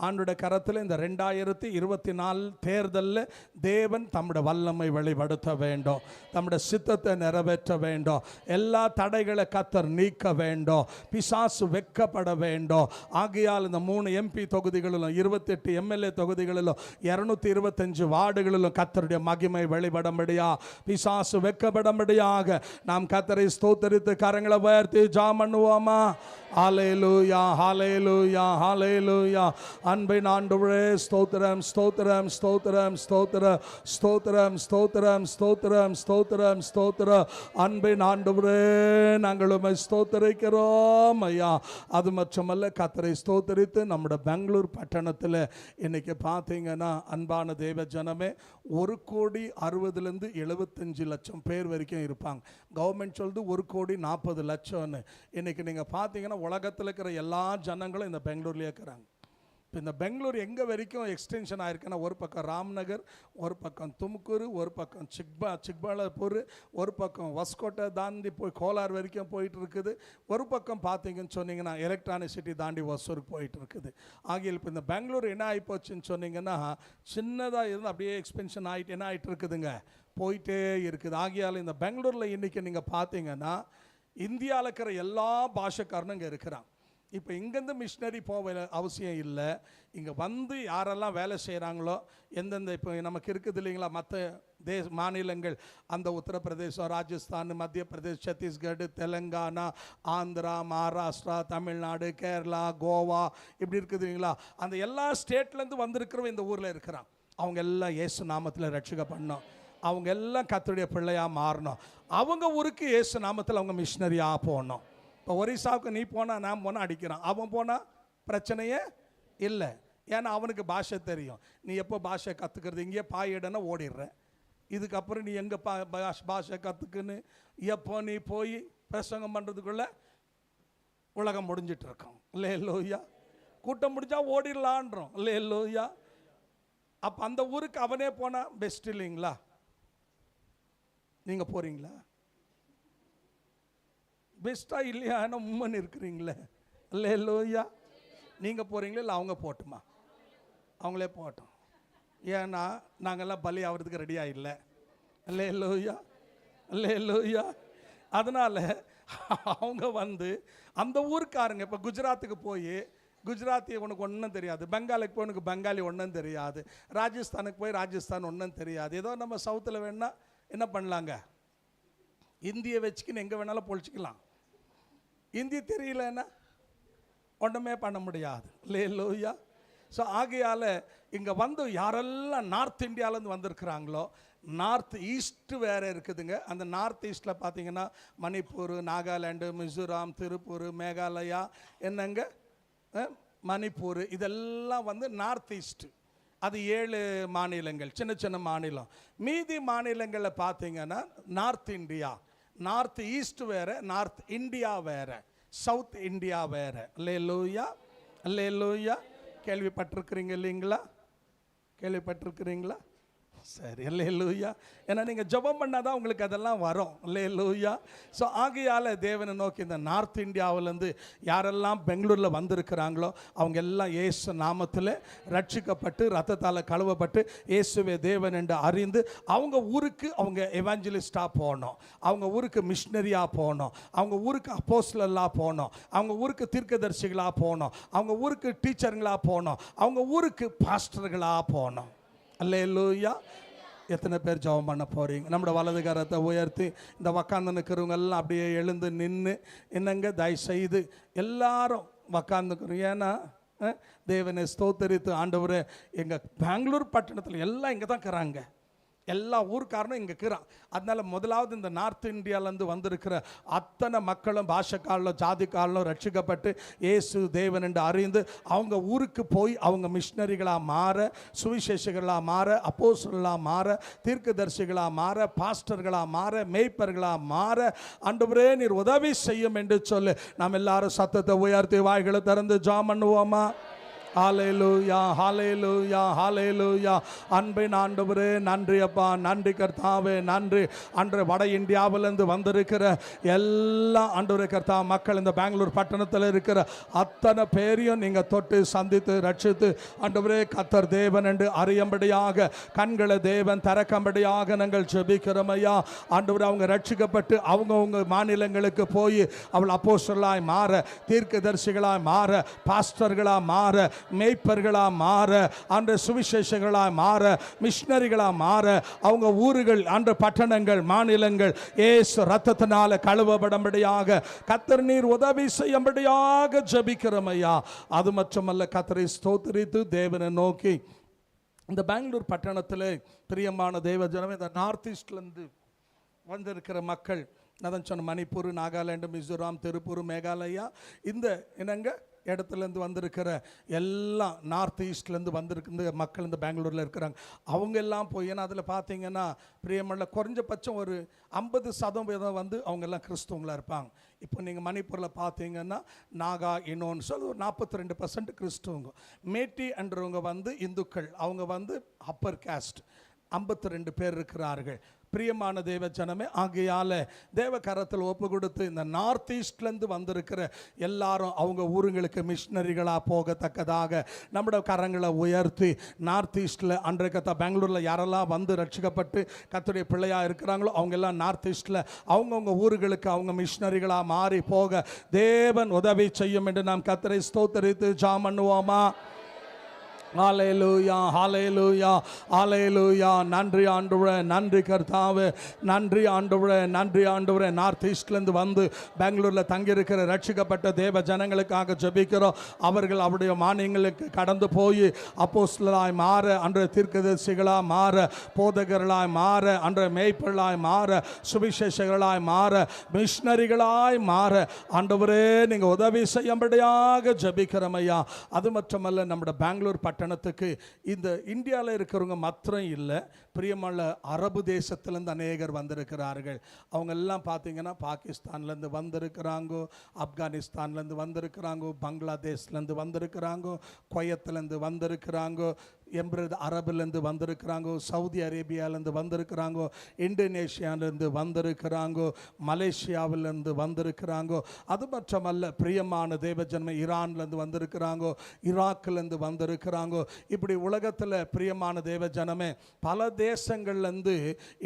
ஆண்டுடைய கரத்தில் இந்த 2024 தேர்தலில் தேவன் தம்முடைய வல்லமை வெளிப்படுத்த வேண்டும். தம்முடைய சித்தத்தை நிறைவேற்ற வேண்டும். எல்லா தடைகளை கர்த்தர் நீக்க வேண்டும். பிசாசு வெட்கப்பட வேண்டும். ஆகையால் இந்த 3 எம்பி தொகுதிகளிலும் 28 எம்எல்ஏ தொகுதிகளிலும் 225 வார்டுகளிலும் கர்த்தருடைய மகிமை வெளிப்படும்படியா, பிசாசு வெட்கப்படும்படியாக நாம் கர்த்தரை ஸ்தோத்தரித்து கரங்களை உயர்த்தி ஜெபம் பண்ணுவோமா? ஹல்லேலூயா, ஹல்லேலூயா, ஹல்லேலூயா. அன்பின் ஆண்டவரே ஸ்தோத்திரம், ஸ்தோத்திரம், ஸ்தோத்திரம், ஸ்தோத்திரம், ஸ்தோத்திரம், ஸ்தோத்திரம், ஸ்தோத்திரம், ஸ்தோத்திரம், ஸ்தோத்திரம். அன்பின் ஆண்டவரே நாங்கள் உம்மை ஸ்தோத்தரிக்கிறோம் ஐயா. அது மட்டுமல்ல, கர்த்தரை ஸ்தோத்தரித்து நம்முடைய பெங்களூர் பட்டணத்தில் இன்னைக்கு பார்த்தீங்கன்னா அன்பான தேவ ஜனமே 1,60,000,000 பேர் வரைக்கும் இருப்பாங்க. கவர்மெண்ட் சொல்லுது 1,40,00,000. இன்னைக்கு நீங்கள் பார்த்தீங்கன்னா உலகத்தில் இருக்கிற எல்லா ஜனங்களும் இந்த பெங்களூர்லேயே இருக்கிறாங்க. இப்போ இந்த பெங்களூர் எங்கே வரைக்கும் எக்ஸ்டென்ஷன் ஆகிருக்குன்னா, ஒரு பக்கம் ராம்நகர், ஒரு பக்கம் தும்கூர், ஒரு பக்கம் சிக்பாலாப்பூர், ஒரு பக்கம் வஸ்கோட்டை தாண்டி போய் கோலார் வரைக்கும் போயிட்டு இருக்குது. ஒரு பக்கம் பார்த்தீங்கன்னு சொன்னீங்கன்னா எலக்ட்ரானிக் சிட்டி தாண்டி ஒசூருக்கு போயிட்டு இருக்குது. ஆகிய இப்போ இந்த பெங்களூர் என்ன ஆகிப்போச்சுன்னு சொன்னீங்கன்னா, சின்னதாக இருந்து அப்படியே எக்ஸ்பென்ஷன் ஆகிட்டு என்ன ஆகிட்டு இருக்குதுங்க, போயிட்டே இருக்குது. ஆகியால் இந்த பெங்களூரில் இன்றைக்கி நீங்கள் பார்த்தீங்கன்னா இந்தியாவில் இருக்கிற எல்லா பாஷைக்காரனும் இங்கே இருக்கிறாங்க. இப்போ இங்கேருந்து மிஷினரி போக அவசியம் இல்லை. இங்கே வந்து யாரெல்லாம் வேலை செய்கிறாங்களோ, எந்தெந்த இப்போ நமக்கு இருக்குது இல்லைங்களா, மற்ற மாநிலங்கள், அந்த உத்தரப்பிரதேசம், ராஜஸ்தான், மத்திய பிரதேஷ், சத்தீஸ்கர், தெலுங்கானா, ஆந்திரா, மகாராஷ்டிரா, தமிழ்நாடு, கேரளா, கோவா இப்படி இருக்குது இல்லைங்களா, அந்த எல்லா ஸ்டேட்லேருந்து வந்திருக்கிறவங்க இந்த ஊரில் இருக்கிறாங்க. அவங்க எல்லாம் இயேசு நாமத்தில் ரட்சிக்கப்படணும். அவங்க எல்லாம் கர்த்தருடைய பிள்ளையாக மாறணும். அவங்க ஊருக்கு இயேசு நாமத்தில் அவங்க மிஷினரியாக போகணும். இப்போ ஒரிசாவுக்கு நீ போனால் நான் போனால் அடிக்கிறான், அவன் போனால் பிரச்சனையே இல்லை. ஏன்னா அவனுக்கு பாஷை தெரியும். நீ எப்போ பாஷை கற்றுக்கிறது? இங்கேயே பாயிடனா ஓடிடுற. இதுக்கப்புறம் நீ எங்கே பாஷை கற்றுக்குன்னு எப்போ நீ போய் பிரசங்கம் பண்ணுறதுக்குள்ளே உலகம் முடிஞ்சிட்டு இருக்கோம். அல்லேலூயா. கூட்டம் முடிஞ்சா ஓடிடலான்றோம். அல்லேலூயா. அப்போ அந்த ஊருக்கு அவனே போனால் பெஸ்ட் இல்லைங்களா? நீங்கள் போகிறீங்களா? பெஸ்ட்டாக இல்லையா? ஆனால் உண்மைன்னு இருக்கிறீங்களே. அல்லேலூயா. நீங்கள் போகிறீங்களா இல்லை அவங்க போட்டுமா? அவங்களே போட்டோம். ஏன்னா நாங்கள்லாம் பலி ஆகிறதுக்கு ரெடியாக இல்லை. அல்லேலூயா, அல்லேலூயா. அதனால் அவங்க வந்து அந்த ஊருக்காரங்க இப்போ குஜராத்துக்கு போய் குஜராத்தி உனக்கு ஒன்றும் தெரியாது, பெங்காலுக்கு போய் உனக்கு பெங்காலி ஒன்றும் தெரியாது, ராஜஸ்தானுக்கு போய் ராஜஸ்தான் ஒன்றும் தெரியாது. ஏதோ நம்ம சவுத்தில் வேணால் என்ன பண்ணலாங்க, இந்தியை வச்சுக்கின்னு எங்கே வேணாலும் பொழிச்சிக்கலாம். இந்தி தெரியலன்னா ஒன்றுமே பண்ண முடியாது. அல்லேலூயா. ஸோ ஆகையால் இங்கே வந்து யாரெல்லாம் நார்த் இந்தியாவிலேருந்து வந்திருக்கிறாங்களோ, நார்த் ஈஸ்ட்டு வேறு இருக்குதுங்க. அந்த நார்த் ஈஸ்ட்டில் பார்த்தீங்கன்னா மணிப்பூர், நாகாலாண்டு, மிசோராம், திருப்பூர், மேகாலயா, என்னங்க மணிப்பூர், இதெல்லாம் வந்து நார்த் ஈஸ்ட்டு. அது 7 மாநிலங்கள், சின்ன சின்ன மாநிலம். மீதி மாநிலங்களில் பார்த்தீங்கன்னா நார்த் இந்தியா, நார்த் ஈஸ்ட் வேறு, நார்த் இந்தியா வேறு, சவுத் இந்தியா வேறு. அல்லேலூயா, அல்லேலூயா. கேள்விப்பட்டிருக்கிறீங்க இல்லைங்களா? கேள்விப்பட்டிருக்கிறீங்களா? சரி, அல்லேலூயா. ஏன்னா நீங்கள் ஜெபம் பண்ணாதான் உங்களுக்கு அதெல்லாம் வரும். அல்லேலூயா. ஸோ ஆகையால் தேவனை நோக்கி இந்த நார்த் இந்தியாவிலேருந்து யாரெல்லாம் பெங்களூரில் வந்திருக்கிறாங்களோ அவங்க எல்லாம் இயேசு நாமத்தில் ரட்சிக்கப்பட்டு ரத்தத்தால் கழுவப்பட்டு இயேசுவே தேவன் என்று அறிந்து அவங்க ஊருக்கு அவங்க எவாஞ்சலிஸ்டாக போகணும், அவங்க ஊருக்கு மிஷினரியாக போகணும், அவங்க ஊருக்கு அப்போஸ்தலராக போகணும், அவங்க ஊருக்கு தீர்க்கதரிசிகளாக போகணும், அவங்க ஊருக்கு டீச்சருங்களாக போகணும், அவங்க ஊருக்கு பாஸ்டர்களாக போகணும். அல்லேலூயா. எத்தனை பேர் ஜெபம் பண்ண போகிறீங்க? நம்மளோட வலது கரத்தை உயர்த்தி இந்த உக்காந்து நிற்கிறவங்க எல்லாம் அப்படியே எழுந்து நின்று என்னங்க தயவுசெய்து எல்லாரும் உக்காந்துக்கிறோம். ஏன்னா தேவனை ஸ்தோத்தரித்து ஆண்டவரே, எங்கள் பெங்களூர் பட்டணத்தில் எல்லாம் இங்கே தான் இருக்கிறாங்க, எல்லா ஊருக்காரனும் இங்கே இருக்கிறான். அதனால் முதலாவது இந்த நார்த் இந்தியாவிலேருந்து வந்திருக்கிற அத்தனை மக்களும் பாஷைக்காரலும் ஜாதிக்காரலும் ரட்சிக்கப்பட்டு இயேசு தேவன் என்று அறிந்து அவங்க ஊருக்கு போய் அவங்க மிஷினரிகளாக மாற, சுவிசேஷகர்களாக மாற, அப்போஸ்தலர்களாக மாற, தீர்க்கதரிசிகளாக மாற, பாஸ்டர்களாக மாற, மேய்ப்பர்களாக மாற ஆண்டவரே நீர் உதவி செய்யும் என்று சொல்லி நாம் எல்லாரும் சத்தத்தை உயர்த்தி வாய்களை திறந்து ஜெபம் பண்ணுவோமா? ஹல்லேலூயா, ஹல்லேலூயா, ஹல்லேலூயா. அன்பின் ஆண்டவரே நன்றி அப்பா, நன்றி கர்த்தாவே, நன்றி. அன்று வட இந்தியாவிலேருந்து வந்திருக்கிற எல்லா ஆண்டவரே கர்த்தா மக்கள் இந்த பெங்களூர் பட்டணத்தில் இருக்கிற அத்தனை பேரையும் நீங்கள் தொட்டு சந்தித்து ரட்சித்து ஆண்டவரே கர்த்தர் தேவன் என்று அறியும்படியாக கண்களை தேவன் திறக்கும்படியாக நாங்கள் ஜெபிக்கிறோம் ஐயா. ஆண்டவரே அவங்க ரட்சிக்கப்பட்டு அவங்க மாநிலங்களுக்கு போய் அவள் அப்போஸ்தலராய் மாற, தீர்க்கதரிசிகளாய் மாற, பாஸ்டர்களாக மாற, மேய்ப்பர்களாக மாற, அன்று சுவிசேஷகளாக மாற, மிஷினரிகளாக மாற, அவங்க ஊர்கள் அன்று பட்டணங்கள் மாநிலங்கள் இயேசு ரத்தத்தினால கழுவப்படும்படியாக கர்த்தர் நீர் உதவி செய்யும்படியாக ஜெபிக்கிறோம் ஐயா. அது மட்டுமல்ல கர்த்தரை ஸ்தோத்திரித்து தேவனை நோக்கி இந்த பெங்களூர் பட்டணத்தில் பிரியமான தேவ ஜனமே, இந்த நார்த் ஈஸ்ட்லேருந்து வந்திருக்கிற மக்கள், அதான் சொன்ன மணிப்பூர், நாகாலாண்டு, மிசோராம், திருப்பூர், மேகாலயா, இந்த என்னங்க இடத்துலேருந்து வந்திருக்கிற எல்லாம் நார்த் ஈஸ்ட்லேருந்து வந்திருக்கிற மக்கள் இந்த பெங்களூரில் இருக்கிறாங்க. அவங்க எல்லாம் போய், ஏன்னா அதில் பார்த்தீங்கன்னா பிரியமல்ல குறைஞ்சபட்சம் ஒரு 50% வந்து அவங்க எல்லாம் கிறிஸ்துவங்களாக இருப்பாங்க. இப்போ நீங்கள் மணிப்பூரில் பார்த்தீங்கன்னா நாகா இனோன்னு சொல்லி ஒரு 42% கிறிஸ்துவங்க. மேட்டி என்றவங்க வந்து இந்துக்கள், அவங்க வந்து அப்பர் காஸ்ட் 52 பேர் இருக்கிறார்கள். பிரியமான தேவ ஜனமே, ஆகையால் தேவ கரத்தில் ஒப்பு கொடுத்து இந்த நார்த் ஈஸ்ட்லேருந்து வந்திருக்கிற எல்லாரும் அவங்க ஊருங்களுக்கு மிஷினரிகளாக போகத்தக்கதாக நம்முடைய கரங்களை உயர்த்தி நார்த் ஈஸ்ட்டில் அன்றைக்கு பெங்களூரில் யாரெல்லாம் வந்து ரட்சிக்கப்பட்டு கர்த்தருடைய பிள்ளையாக இருக்கிறாங்களோ அவங்க எல்லாம் நார்த் ஈஸ்ட்டில் அவங்கவுங்க ஊர்களுக்கு அவங்க மிஷினரிகளாக மாறி போக தேவன் உதவி செய்யும் என்று நாம் கர்த்தரை ஸ்தோத்தரித்து ஜெபம் பண்ணுவோமா? ஹல்லேலூயா, ஹல்லேலூயா, ஹல்லேலூயா. நன்றி ஆண்டவரே, நன்றி கர்த்தாவே, நன்றி ஆண்டவரே, நன்றி ஆண்டவரே. நார்த் ஈஸ்ட்லேருந்து வந்து பெங்களூரில் தங்கியிருக்கிற ரட்சிக்கப்பட்ட தேவ ஜனங்களுக்காக ஜெபிக்கிறோம். அவர்கள் அவருடைய மாநிலங்களுக்கு கடந்து போய் அப்போஸ்தலராய் மாற, அன்றைய தீர்க்கதரிசிகளாய் மாற, போதகர்களாய் மாற, அன்றைய மேய்ப்பர்களாய் மாற, சுவிசேஷகர்களாய் மாற, மிஷினரிகளாய் மாற ஆண்டவரே நீங்கள் உதவி செய்யும்படியாக ஜெபிக்கிறோம் ஐயா. அது மட்டுமல்ல, நம்முடைய பெங்களூர் பட்டணத்துக்கு இந்த இந்தியாவில் இருக்கிறவங்க மாத்திரம் இல்லை, பிரியமான அரபு தேசத்திலேருந்து அநேகர் வந்திருக்கிறார்கள். அவங்க எல்லாம் பார்த்தீங்கன்னா பாகிஸ்தான்லேருந்து வந்திருக்கிறாங்க, ஆப்கானிஸ்தான்லேருந்து வந்திருக்கிறாங்க, பங்களாதேஷ்லேருந்து வந்திருக்கிறாங்க, குவைத்திலேருந்து வந்திருக்கிறாங்க, அரபுலேருந்து வந்திருக்கிறாங்க, சவுதி அரேபியாவிலேருந்து வந்திருக்கிறாங்க, இந்தோனேஷியாவிலேருந்து வந்திருக்கிறாங்க, மலேசியாவிலேருந்து வந்திருக்கிறாங்க. அது மட்டுமல்ல பிரியமான தேவஜன்மை ஈரான்லேருந்து வந்திருக்கிறாங்க, ஈராக்லேருந்து வந்திருக்கிறாங்க. இப்படி உலகத்தில் பிரியமான தேவ ஜனமே பல தேசங்கள்லேருந்து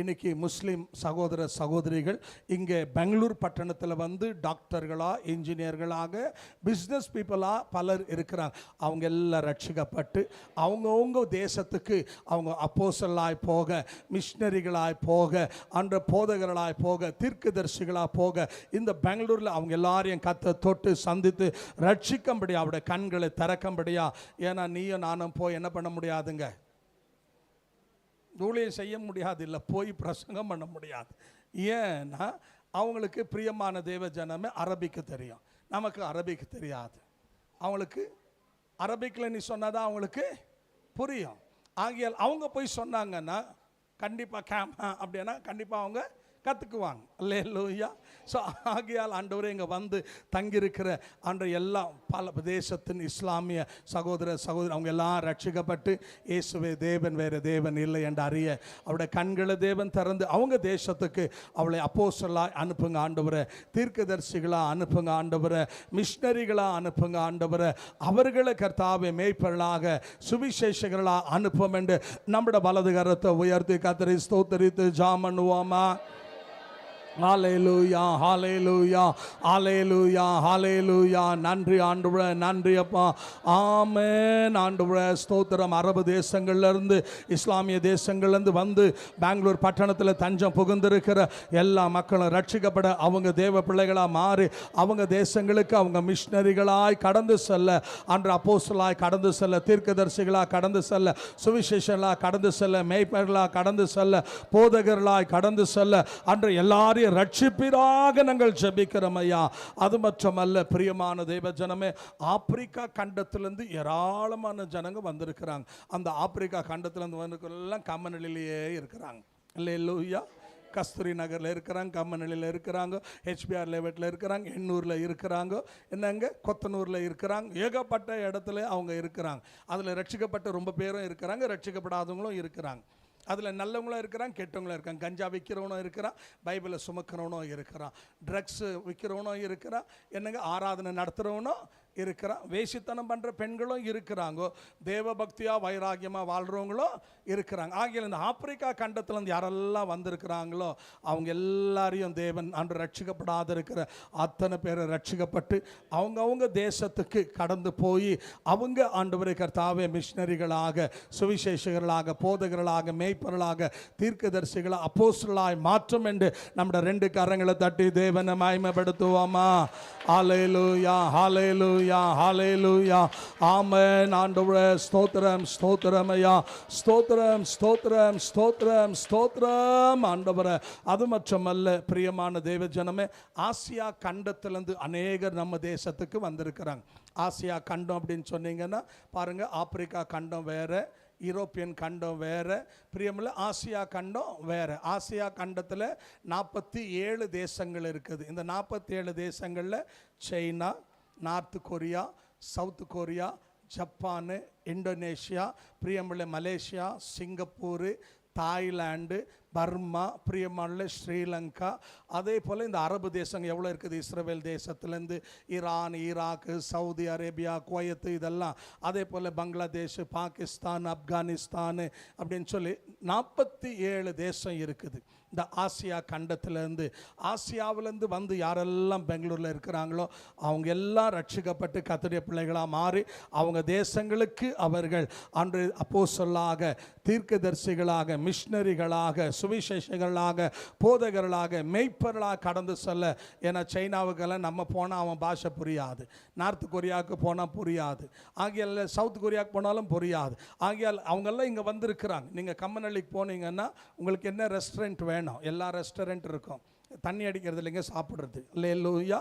இன்னைக்கு முஸ்லீம் சகோதர சகோதரிகள் இங்கே பெங்களூர் பட்டணத்தில் வந்து டாக்டர்களாக, இன்ஜினியர்களாக, பிஸ்னஸ் பீப்புளாக பலர் இருக்கிறாங்க. அவங்க எல்லாம் ரட்சிக்கப்பட்டு அவங்கவுங்க தேசத்துக்கு அவங்க அப்போஸ்தலராய் போக, மிஷினரிகளாய் போக, அன்ற போதகர்களாய் போக, தீர்க்கதரிசிகளாய் போக இந்த பெங்களூரில் அவங்க எல்லாரையும் கர்த்தர் தொட்டு சந்தித்து ரட்சிக்கும்படி அவருடைய கண்களை திறக்கும்படியா. ஏன்னா நீயும் நானும் போய் என்ன பண்ண முடியாதுங்க, ஊழியம் செய்ய முடியாது, இல்லை போய் பிரசங்கம் பண்ண முடியாது. ஏன்னா அவங்களுக்கு பிரியமான தேவ ஜனமே அரபிக்கு தெரியும், நமக்கு அரபிக்கு தெரியாது. அவங்களுக்கு அரபிக்கில் நீ சொன்னதான் அவங்களுக்கு புரியும். ஆகையால் அவங்க போய் சொன்னாங்கன்னா கண்டிப்பாக அப்படின்னா கண்டிப்பாக அவங்க கற்றுக்குவாங்க. அல்லேலூயா. ஸோ ஆகையால் ஆண்டவரே இங்கே வந்து தங்கியிருக்கிற எல்லா பல தேசத்தின் இஸ்லாமிய சகோதர அவங்க எல்லாம் ரட்சிக்கப்பட்டு இயேசுவே தேவன் வேறு தேவன் இல்லை என்று அறிய அவருடைய கண்களை தேவன் திறந்து அவங்க தேசத்துக்கு அவளை அப்போஸ்தலராய் அனுப்புங்க ஆண்டவரே, தீர்க்கதரிசிகளாக அனுப்புங்க ஆண்டவரே, மிஷனரிகளாக அனுப்புங்க ஆண்டவரே, அவர்களை கர்த்தாவே மேய்ப்பர்களாக சுவிசேஷகர்களாக அனுப்பும் என்று நம்முடைய வலது கரத்தை உயர்த்தி கர்த்தரை ஸ்தோத்தரித்து ஜெபம் பண்ணுவோமா? ஹல்லேலூயா, ஹல்லேலூயா, ஹல்லேலூயா, ஹல்லேலூயா. நன்றி ஆண்டவரே, நன்றி அப்பா. ஆமென் ஆண்டவரே, ஸ்தோத்திரம். அரபு தேசங்கள்லேருந்து இஸ்லாமிய தேசங்கள்லேருந்து வந்து பெங்களூர் பட்டணத்தில் தஞ்சம் புகுந்திருக்கிற எல்லா மக்களும் ரட்சிக்கப்பட அவங்க தேவ பிள்ளைகளாக மாறி அவங்க தேசங்களுக்கு அவங்க மிஷனரிகளாய் கடந்து செல்ல, அன்று அப்போஸ்தலராய் கடந்து செல்ல, தீர்க்கதரிசிகளாக கடந்து செல்ல, சுவிசேஷங்களாக கடந்து செல்ல, மேய்ப்பர்களாக கடந்து செல்ல, போதகர்களாய் கடந்து செல்ல, அன்று எல்லாரையும் ரட்சிப்பீராக நாங்கள் ஜெபிக்கிறோம் ஐயா. அது மட்டுமல்ல பிரியமான தேவ ஜனமே, ஆப்பிரிக்கா கண்டத்திலிருந்து ஏராளமான ஜனங்க வந்திருக்கிறாங்க. அந்த ஆப்பிரிக்கா கண்டத்திலிருந்து வந்திருக்கிறெல்லாம் கம்மநிலையிலேயே இருக்கிறாங்க. அல்லேலூயா. கஸ்தூரி நகரில் இருக்கிறாங்க, கம்மநிலையில் இருக்கிறாங்க, ஹெச்பிஆர் லேவட்டில் இருக்கிறாங்க, எண்ணூரில் இருக்கிறாங்க, என்னங்க கொத்தனூரில் இருக்கிறாங்க, ஏகப்பட்ட இடத்துல அவங்க இருக்கிறாங்க. அதில் ரட்சிக்கப்பட்ட ரொம்ப பேரும் இருக்கிறாங்க, ரட்சிக்கப்படாதவங்களும் இருக்கிறாங்க. அதில் நல்லவங்களும் இருக்கிறாங்க, கெட்டவங்களும் இருக்காங்க. கஞ்சா விற்கிறவனும் இருக்கிறான், பைபிளை சுமக்கிறவனும் இருக்கிறான், ட்ரக்ஸு விற்கிறவனும் இருக்கிறான், என்னங்க ஆராதனை நடத்துகிறவனும் இருக்கிறான், வேசித்தனம் பண்ணுற பெண்களும் இருக்கிறாங்க, தேவ பக்தியாக வைராக்கியமாக வாழ்கிறவங்களும் இருக்கிறாங்க. ஆகிய இந்த ஆப்பிரிக்கா கண்டத்துலேருந்து யாரெல்லாம் வந்திருக்கிறாங்களோ அவங்க எல்லாரையும் தேவன் அன்று ரட்சிக்கப்படாத இருக்கிற அத்தனை பேரை ரட்சிக்கப்பட்டு அவங்கவுங்க தேசத்துக்கு கடந்து போய் அவங்க ஆண்டவரை கர்த்தாவே மிஷனரிகளாக, சுவிசேஷகர்களாக, போதகர்களாக, மேய்ப்பர்களாக, தீர்க்கதரிசிகளாக, அப்போஸ்தலராய் மாற்றும் என்று நம்முடைய ரெண்டு கரங்களை தட்டி தேவனை மகிமைப்படுத்துவோமா? ஹல்லேலூயா, ஹல்லேலூயா, ஹல்லேலூயா. ஆமென் ஆண்டவரே, ஸ்தோத்திரம், ஸ்தோத்திரம் ஐயா, ஸ்தோத்திரம், ஸ்தோத்திரம், ஸ்தோத்திரம், ஸ்தோத்திரம் ஆண்டவரே. அது மட்டுமல்ல பிரியமான தேவ ஜனமே, ஆசியா கண்டத்திலிருந்து அநேகர் நம்ம தேசத்துக்கு வந்திருக்கிறாங்க. ஆசியா கண்டம் அப்படின்னு சொன்னீங்கன்னா பாருங்க, ஆப்பிரிக்கா கண்டம் வேற, யூரோப்பியன் கண்டம் வேறு, பிரியமில்ல ஆசியா கண்டம் வேறு. ஆசியா கண்டத்தில் 47 தேசங்கள் இருக்குது. இந்த 47 தேசங்களில் China, North Korea, South Korea, Japan, Indonesia, பிரியமில்ல மலேசியா, சிங்கப்பூரு, தாய்லாந்து, பர்மா, பிரியமான ஸ்ரீலங்கா, அதே போல் இந்த அரபு தேசங்கள் எவ்வளோ இருக்குது, இஸ்ரேல் தேசத்துலேருந்து Iran, Iraq, Saudi Arabia, Kuwait, இதெல்லாம், அதே போல் பங்களாதேஷ், பாகிஸ்தான், ஆப்கானிஸ்தான் அப்படின்னு சொல்லி 47 தேசம் இருக்குது. இந்த ஆசியா கண்டத்திலேருந்து, ஆசியாவிலேருந்து வந்து யாரெல்லாம் பெங்களூரில் இருக்கிறாங்களோ அவங்க எல்லாம் ரட்சிக்கப்பட்டு கர்த்தருடைய பிள்ளைகளாக மாறி அவங்க தேசங்களுக்கு அவர்கள் அன்று அப்போஸ்தலராக, தீர்க்கதரிசிகளாக, மிஷனரிகளாக, சுவிசேஷகர்களாக, போதகர்களாக, மேய்ப்பர்களாக கடந்து செல்ல. ஏன்னா சைனாவுக்கெல்லாம் நம்ம போனால் அவன் பாஷை புரியாது, நார்த் கொரியாவுக்கு போனால் புரியாது, ஆகியால் சவுத் கொரியாவுக்கு போனாலும் புரியாது. ஆகியால் அவங்கெல்லாம் இங்கே வந்திருக்கிறாங்க. நீங்கள் கம்மனள்ளிக்கு போனீங்கன்னா உங்களுக்கு என்ன ரெஸ்டாரண்ட் வேணும், எல்லா ரெஸ்டாரண்ட் இருக்கும். தண்ணி அடிக்கிறது இல்லைங்க, சாப்பிட்றது. அல்லேலூயா.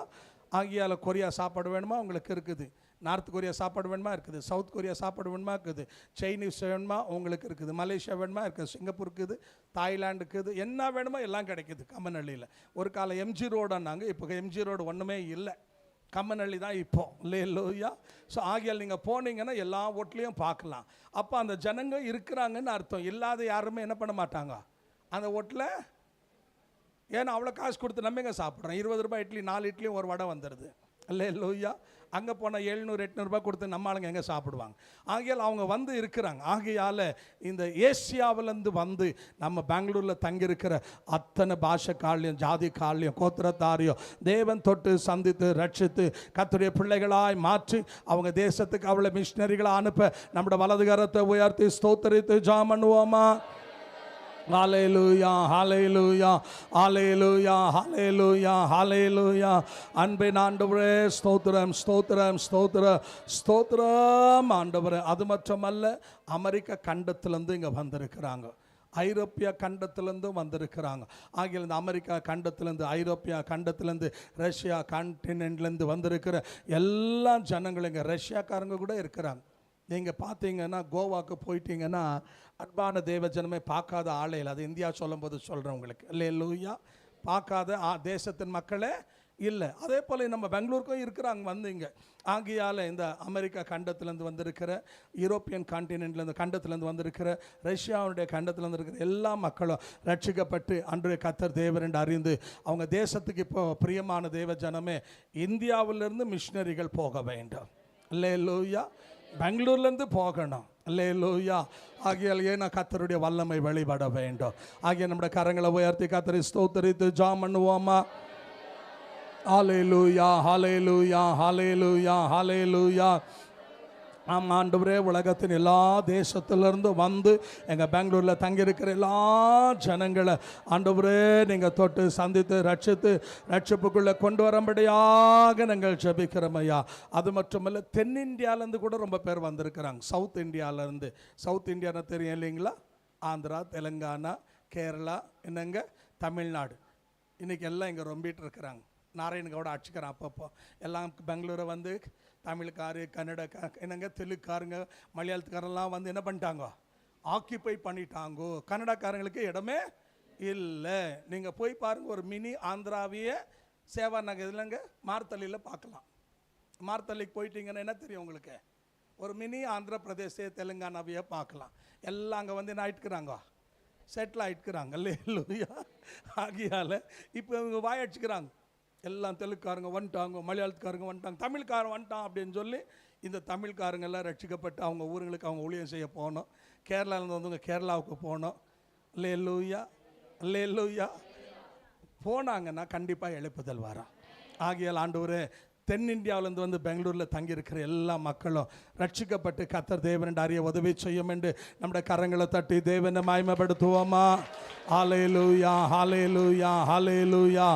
ஆகியால் கொரியா சாப்பாடு வேணுமா உங்களுக்கு இருக்குது, நார்த் கொரியா சாப்பாடு வேணுமா இருக்குது, சவுத் கொரியா சாப்பாடு வேணுமா இருக்குது, சைனீஸ் வேணுமா உங்களுக்கு இருக்குது, மலேசியா வேணுமா இருக்குது, சிங்கப்பூர் இருக்குது, தாய்லாண்டு இருக்குது, என்ன வேணுமோ எல்லாம் கிடைக்குது கம்மனள்ளியில். ஒரு காலம் எம்ஜி ரோடுன்னாங்க, இப்போ எம்ஜி ரோடு ஒன்றுமே இல்லை, கம்மனள்ளி தான் இப்போ. அல்லேலூயா. ஸோ ஆகியால் நீங்கள் போனீங்கன்னா எல்லா ஓட்லேயும் பார்க்கலாம். அப்போ அந்த ஜனங்க இருக்கிறாங்கன்னு அர்த்தம். இல்லாத யாருமே என்ன பண்ண மாட்டாங்க அந்த ஓட்டில். ஏன்னா அவ்வளோ காசு கொடுத்து நம்மங்க சாப்பிட்றோம். 20 ரூபாய் இட்லி, 4 இட்லியும் ஒரு வடை வந்துடுது. அல்லேலூயா. அங்கே போனால் 700-800 ரூபாய் கொடுத்து நம்ம ஆளுங்க எங்கே சாப்பிடுவாங்க. ஆகையால் அவங்க வந்து இருக்கிறாங்க. ஆகையால் இந்த ஏசியாவிலேருந்து வந்து நம்ம பெங்களூரில் தங்கியிருக்கிற அத்தனை பாஷைக்காலையும், ஜாதி காலையும், கோத்திரத்தாரையும் தேவன் தொட்டு சந்தித்து ரட்சித்து கர்த்தருடைய பிள்ளைகளாய் மாற்றி அவங்க தேசத்துக்கு அவளை மிஷனரிகளாக அனுப்ப நம்முடைய வலது கரத்தை உயர்த்தி ஸ்தோத்தரித்து ஜெபம் பண்ணுவோமா? ஹல்லேலூயா, ஹல்லேலூயா, ஹல்லேலூயா, ஹல்லேலூயா, ஹல்லேலூயா. அன்பின் ஆண்டவரே, ஸ்தோத்திரம், ஸ்தோத்திரம், ஸ்தோத்திரம், ஸ்தோத்திரம் ஆண்டவரே. அது மட்டுமல்ல, அமெரிக்க கண்டத்திலேருந்து இங்கே வந்திருக்கிறாங்க, ஐரோப்பிய கண்டத்திலேருந்தும் வந்திருக்கிறாங்க. ஆகிய இந்த அமெரிக்கா கண்டத்திலேருந்து, ஐரோப்பியா கண்டத்திலேருந்து, ரஷ்யா கான்டினென்ட்லேருந்து வந்திருக்கிற எல்லா ஜனங்களும் இங்கே, ரஷ்யாக்காரங்க கூட இருக்கிறாங்க. நீங்கள் பார்த்தீங்கன்னா கோவாவுக்கு போயிட்டீங்கன்னா அன்பான தேவஜனமே பார்க்காத ஆளே இல்லை. அது இந்தியா சொல்லும் போது சொல்கிறேன் உங்களுக்கு. அல்லேலூயா. பார்க்காத தேசத்தின் மக்களே இல்லை. அதே போல் நம்ம பெங்களூருக்கும் இருக்கிறாங்க வந்து இங்கே. ஆகியால் இந்த அமெரிக்கா கண்டத்துலேருந்து வந்திருக்கிற, யூரோப்பியன் கான்டினென்ட்லேருந்து கண்டத்துலேருந்து வந்திருக்கிற, ரஷ்யாவுடைய கண்டத்துலேருந்து இருக்கிற எல்லா மக்களும் ரட்சிக்கப்பட்டு அன்றைய கர்த்தர் தேவன் என்று அறிந்து அவங்க தேசத்துக்கு இப்போ பிரியமான தேவ ஜனமே இந்தியாவிலிருந்து மிஷினரிகள் போக வேண்டும். அல்லேலூயா. பெங்களூர்லேருந்து போகணும். அல்லேலூயா. ஆகியால் ஏன்னா கர்த்தருடைய வல்லமை வெளிப்பட வேண்டும். ஆகிய நம்முடைய கரங்களை உயர்த்தி கர்த்தரை ஸ்தோத்திரித்து ஜெபம் பண்ணுவோமா? ஹல்லேலூயா, ஹல்லேலூயா, ஹல்லேலூயா, ஹல்லேலூயா. ஆமாம் ஆண்டவரே, உலகத்தின் எல்லா தேசத்திலிருந்து வந்து எங்கள் பெங்களூரில் தங்கியிருக்கிற எல்லா ஜனங்களை ஆண்டவரே நீங்கள் தொட்டு சந்தித்து ரட்சித்து ரட்சிப்புக்குள்ளே கொண்டு வரும்படியாக நாங்கள் ஜெபிக்கிறோம் ஐயா. அது மட்டுமல்ல, தென்னிந்தியாவிலேருந்து கூட ரொம்ப பேர் வந்திருக்கிறாங்க. சவுத் இந்தியாவிலேருந்து. சவுத் இந்தியான்னு தெரியும் இல்லைங்களா? ஆந்திரா, தெலுங்கானா, கேரளா, என்னங்க தமிழ்நாடு. இன்றைக்கி எல்லாம் இங்கே ரொம்பிட்டு இருக்கிறாங்க. நாராயணகவுட ஆட்சிக்காரன் அப்பப்போ எல்லாம் பெங்களூரை வந்து தமிழ்காரு, கன்னடக்கா, என்னங்க தெலுங்குக்காரங்க, மலையாளத்துக்காரெல்லாம் வந்து என்ன பண்ணிட்டாங்க? ஆக்கியபை பண்ணிட்டாங்கோ. கன்னடக்காரங்களுக்கு இடமே இல்லை. நீங்கள் போய் பாருங்கள், ஒரு மினி ஆந்திராவிய சேவா நகர் இல்லைங்க மார்த்தள்ளியில் பார்க்கலாம். மார்த்தள்ளிக்கு போயிட்டீங்கன்னா என்ன தெரியும் உங்களுக்கு? ஒரு மினி ஆந்திர பிரதேச தெலுங்கானாவையே பார்க்கலாம். எல்லாம் அங்கே வந்து என்ன ஆயிட்டுக்கிறாங்க? செட்டில் ஆகிட்டுக்கிறாங்க. அல்லேலூயா. ஆகியால் இப்போ இவங்க வாயடிச்சுக்கிறாங்க. எல்லாம் தெலுங்குக்காரங்க வந்துட்டாங்க, மலையாளத்துக்காரங்க வந்துட்டாங்க, தமிழ்காரன் வந்துட்டான் அப்படின்னு சொல்லி இந்த தமிழ்காரங்கெல்லாம் ரட்சிக்கப்பட்டு அவங்க ஊருங்களுக்கு அவங்க ஊழியம் செய்ய போனோம். கேரளாவிலேருந்து வந்தவங்க கேரளாவுக்கு போனோம். அல்லேலூயா, அல்லேலூயா. போனாங்கன்னா கண்டிப்பாக எழுப்புதல் வரும். ஆகியால் ஆண்டவரே, தென்னிந்தியாவிலேருந்து வந்து பெங்களூரில் தங்கியிருக்கிற எல்லா மக்களும் ரட்சிக்கப்பட்டு கர்த்தர் தேவன் என்று அறிய உதவி செய்யும் என்று நம்முடைய கரங்களை தட்டி தேவனை மகிமைப்படுத்துவோமா? ஹல்லேலூயா, ஹல்லேலூயா, ஹல்லேலூயா.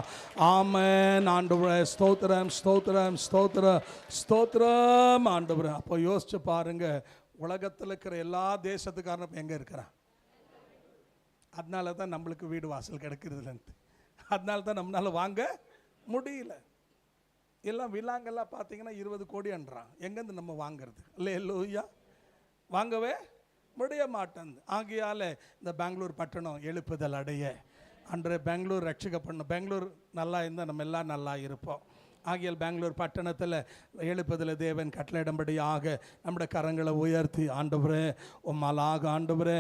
ஆமென். ஆண்டவரே ஸ்தோத்திரம், ஸ்தோத்திரம், ஸ்தோத்திரம், ஸ்தோத்திரம் ஆண்டவரே. அப்போ யோசிச்சு பாருங்க, உலகத்தில் இருக்கிற எல்லா தேசத்துக்காரனும் எங்கே இருக்கிறான்? அதனால தான் நம்மளுக்கு வீடு வாசல் கிடைக்கிறதுலேருந்து, அதனால தான் நம்மளால் வாங்க முடியல. எல்லாம் விழாங்கெல்லாம் பார்த்தீங்கன்னா 20 கோடின்றான். எங்கேருந்து நம்ம வாங்கிறது? அல்லேலூயா. வாங்கவே முடிய மாட்டேன். ஆகையால் இந்த பெங்களூர் பட்டணம் எழுப்புதல் அடைய அன்றைய பெங்களூர் ரட்சிக்கப்படணும். பெங்களூர் நல்லா இருந்தால் நம்ம எல்லாம் நல்லா இருப்போம். ஆகியால் பெங்களூர் பட்டணத்தில் எழுப்புதல் தேவன் கட்டளையிடும்படியாக நம்முடைய கரங்களை உயர்த்தி ஆண்டவரே உம்மாலாக ஆண்டவரே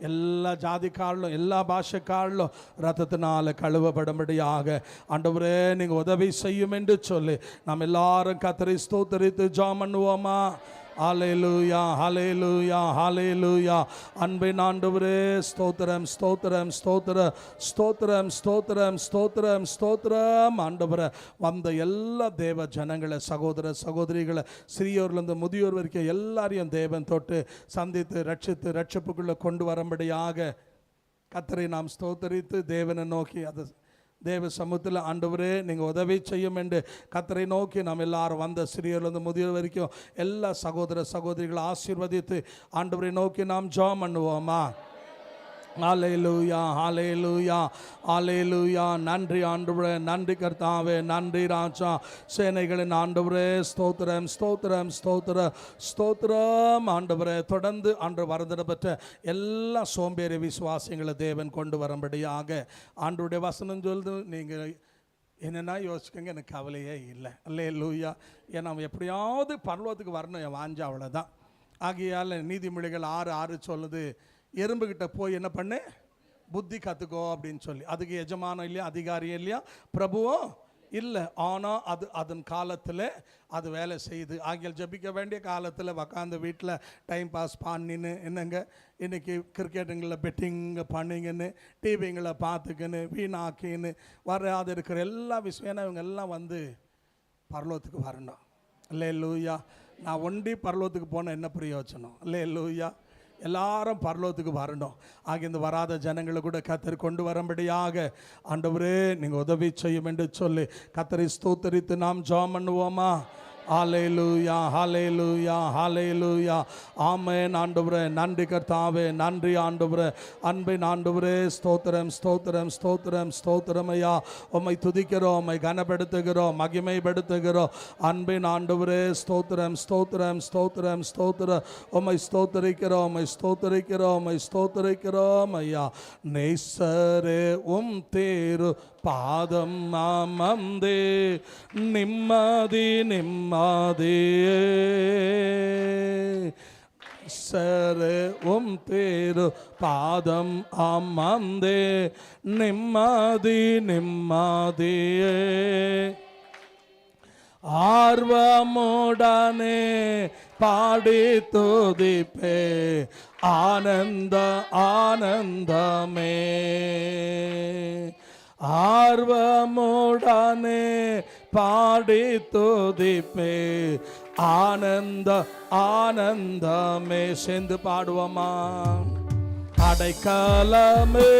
எல்லா ஜாதிக்காரலும் எல்லா பாஷைக்காரலும் ரத்தத்தினால் கழுவப்படும்படியாக ஆண்டவரே நீங்கள் உதவி செய்யும் என்று சொல்லி நாம் எல்லாரும் கர்த்தரை ஸ்தோத்திரித்து ஜெபம் பண்ணுவோமா? ஹல்லேலூயா, ஹல்லேலூயா, ஹல்லேலூயா. அன்பின் ஆண்டவரே ஸ்தோத்திரம், ஸ்தோத்திரம், ஸ்தோத்திரம், ஸ்தோத்திரம், ஸ்தோத்திரம், ஸ்தோத்திரம், ஸ்தோத்திரம் ஆண்டவரே. வந்த எல்லா தேவ ஜனங்களை, சகோதர சகோதரிகளை, சிறியோர்லேருந்து முதியோர் வரைக்கும் எல்லாரையும் தேவன் தொட்டு சந்தித்து ரட்சித்து ரட்சிப்புக்குள்ளே கொண்டு வரும்படியாக கர்த்தரை நாம் ஸ்தோத்தரித்து தேவனை நோக்கி அது தேவ சமூகத்தில் ஆண்டவரே நீங்கள் உதவி செய்யும் என்று கர்த்தரை நோக்கி நாம் எல்லாரும் வந்த சிறியர்லேருந்து முதியோர் வரைக்கும் எல்லா சகோதர சகோதரிகளை ஆசீர்வதித்து ஆண்டவரை நோக்கி நாம் ஜெபம் பண்ணுவோமா? ஹல்லேலூயா, ஹல்லேலூயா, ஹல்லேலூயா. நன்றி ஆண்டவரே, நன்றி கர்த்தாவே, நன்றி ராஜா. சேனைகளின் ஆண்டவரே ஸ்தோத்திரம், ஸ்தோத்திரம், ஸ்தோத்திரம், ஸ்தோத்திரம் ஆண்டவரே. தொடர்ந்து ஆண்டு வரதிட பெற்ற எல்லா சோம்பேறி விசுவாசிகளை தேவன் கொண்டு வரும்படியாக ஆண்டவருடைய வசனம் சொல்லுது. நீங்கள் என்னென்னா யோசிக்கங்க, எனக்கு கவலையே இல்லை. அல்லேலூயா. ஏன்னா அவன் எப்படியாவது பரலோகத்துக்கு வரணும், என் வாஞ்சா அவ்வளோதான். ஆகையால் நீதிமொழிகள் 6:6 சொல்லுது, எறும்புக்கிட்ட போய் என்ன பண்ணு, புத்தி கற்றுக்கோ அப்படின்னு சொல்லி. அதுக்கு எஜமானம் இல்லையா, அதிகாரியும் இல்லையா, பிரபுவும் இல்லை. ஆனால் அது அதன் காலத்தில் அது வேலை செய்யுது. ஆகியால் ஜபிக்க வேண்டிய காலத்தில் உக்காந்து வீட்டில் டைம் பாஸ் பண்ணின்னு என்னங்க இன்றைக்கி கிரிக்கெட்டுங்களில் பெட்டிங்க பண்ணிங்கன்னு டிவிங்களை பார்த்துக்கின்னு வீணாக்கின்னு வராது இருக்கிற எல்லா விஷயம் இவங்க எல்லாம் வந்து பரலோகத்துக்கு வரணும். அல்லேலூயா. நான் ஒண்டி பரலோகத்துக்கு போன என்ன பிரயோஜனம்? அல்லேலூயா. எல்லாரும் பரலோகத்துக்கு வரணும். ஆகிய இந்த வராத ஜனங்களை கூட கர்த்தர் கொண்டு வரும்படியாக ஆண்டவரே நீங்கள் உதவி செய்யும் என்று சொல்லி கர்த்தரை ஸ்தோத்தரித்து நாம் ஜெபம் பண்ணுவோமா? ஹல்லேலூயா ஹல்லேலூயா ஹல்லேலூயா. ஆமென் ஆண்டவரே. நன்றி கர்த்தாவே, நன்றி ஆண்டவரே. அன்பின் ஆண்டவரே, ஸ்தோத்திரம் ஸ்தோத்திரம் ஸ்தோத்திரம் ஸ்தோத்திரம் ஐயா. உம்மை துதிக்கிறோம், உம்மை கனப்படுத்துகிறோம், மகிமைப்படுத்துகிறோம். அன்பின் ஆண்டவரே, ஸ்தோத்திரம் ஸ்தோத்திரம் ஸ்தோத்திரம் ஸ்தோத்திரம். உம்மை ஸ்தோத்தரிக்கிறோம், உம்மை ஸ்தோத்தரிக்கிறோம், உம்மை ஸ்தோத்தரிக்கிறோம் ஐயா. நேசரே உம் தேரு பாதம் அமர்ந்தே நிம்மதி நிம்மதியே. சரே உம் தேரு பாதம் அமர்ந்தே நிம்மதி நிம்மதியே. ஆர்வமுடனே பாடி துதிப்பே ஆனந்த ஆனந்தமே. ஆர்வமுடனே பாடி துதிப்பே ஆனந்த ஆனந்தமே. சேர்ந்து பாடுவோமா? அடைக்கலமே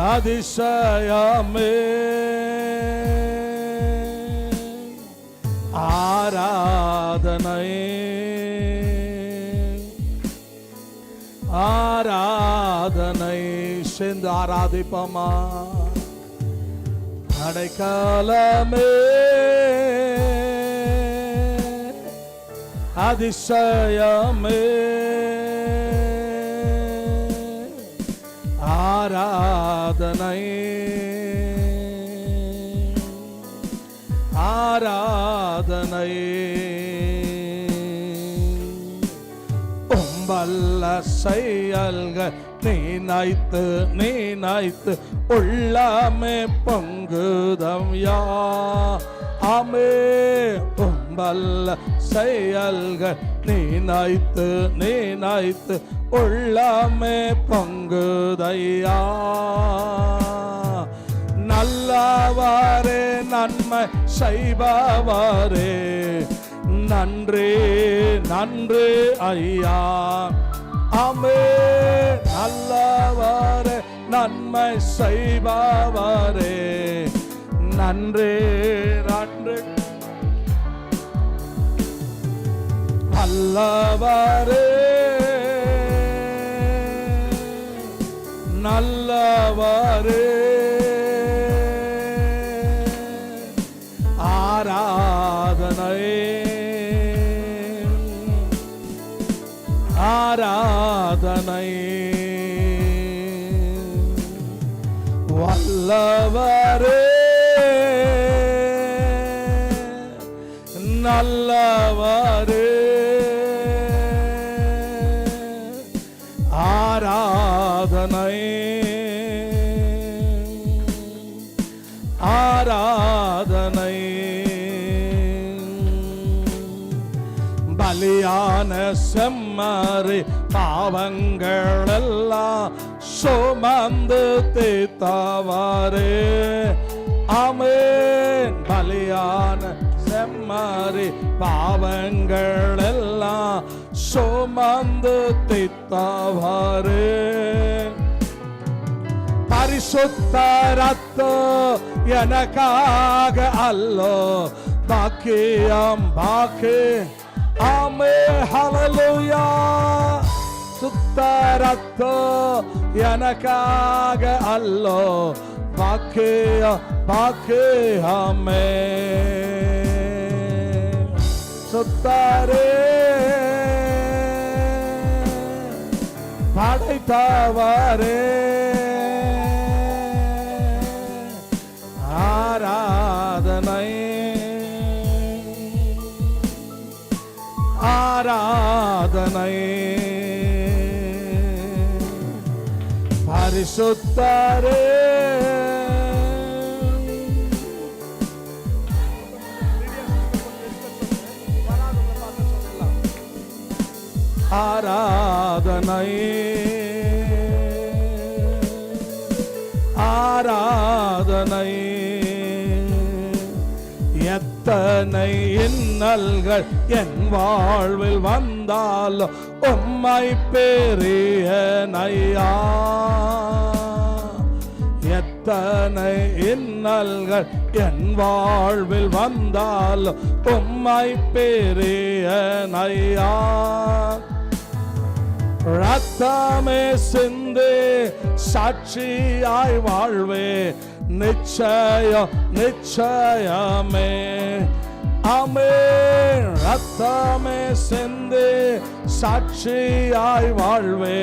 அதிசயமே ஆராதனை ஆராதனை. சேர்ந்து ஆராதிப்போமா? அடைக்கலமே அதிசயமே ஆராதனை ஆராதனை. உம்பல்ல செயல்கள் நினைத்து நினைத்து உள்ளமே பொங்குதம் யா. ஆமே. உம்பல்ல செயல்கள் நினைத்து நினைத்து உள்ளமே பொங்குதையா. நல்லவரே நன்மை செய்பவரே நன்றி நன்றி ஐயா. ஆமே. நல்லவரே நன்மை செய்பவரே நன்றி நன்றி. நல்லவரே நல்லவரே ஆராதனை ஆராதனை. வல்லவரே நல்லவரே ஆராதனை ஆராதனை. பலியான செம்மறி பாவங்கள் எல்லாம் சுமந்து தீர்த்தவரே. ஆமென். பலியான செம்மறி பாவங்கள் எல்லாம் சுமந்து தீர்த்தவரே. பரிசுத்த ரத்தம் எனக்காக அல்லோ பாக்கியம் பாக்கி. ஆமே. ஹல்லேலூயா. சுத்த ரத்தம் எனக்காக அல்லோ பாக்கிய பாக்கியமே. சுத்தரே படைத்தவரே ஆராதனை ஆராதனை. பரிசுத்தரே ஆராதனை ஆராதனை. எத்தனை இன்னல்கள் என் வாழ்வில் வந்தாலும் உம்மை பெரிய நையா. எத்தனை இன்னல்கள் என் வாழ்வில் வந்தாலும் உம்மை பெரியனையா ரத்தமே சிந்து சாட்சியாய் வாழ்வே நிச்சயம் நிச்சயமே ஆமென் ரத்தமே சிந்து சாட்சியாய் வாழ்வே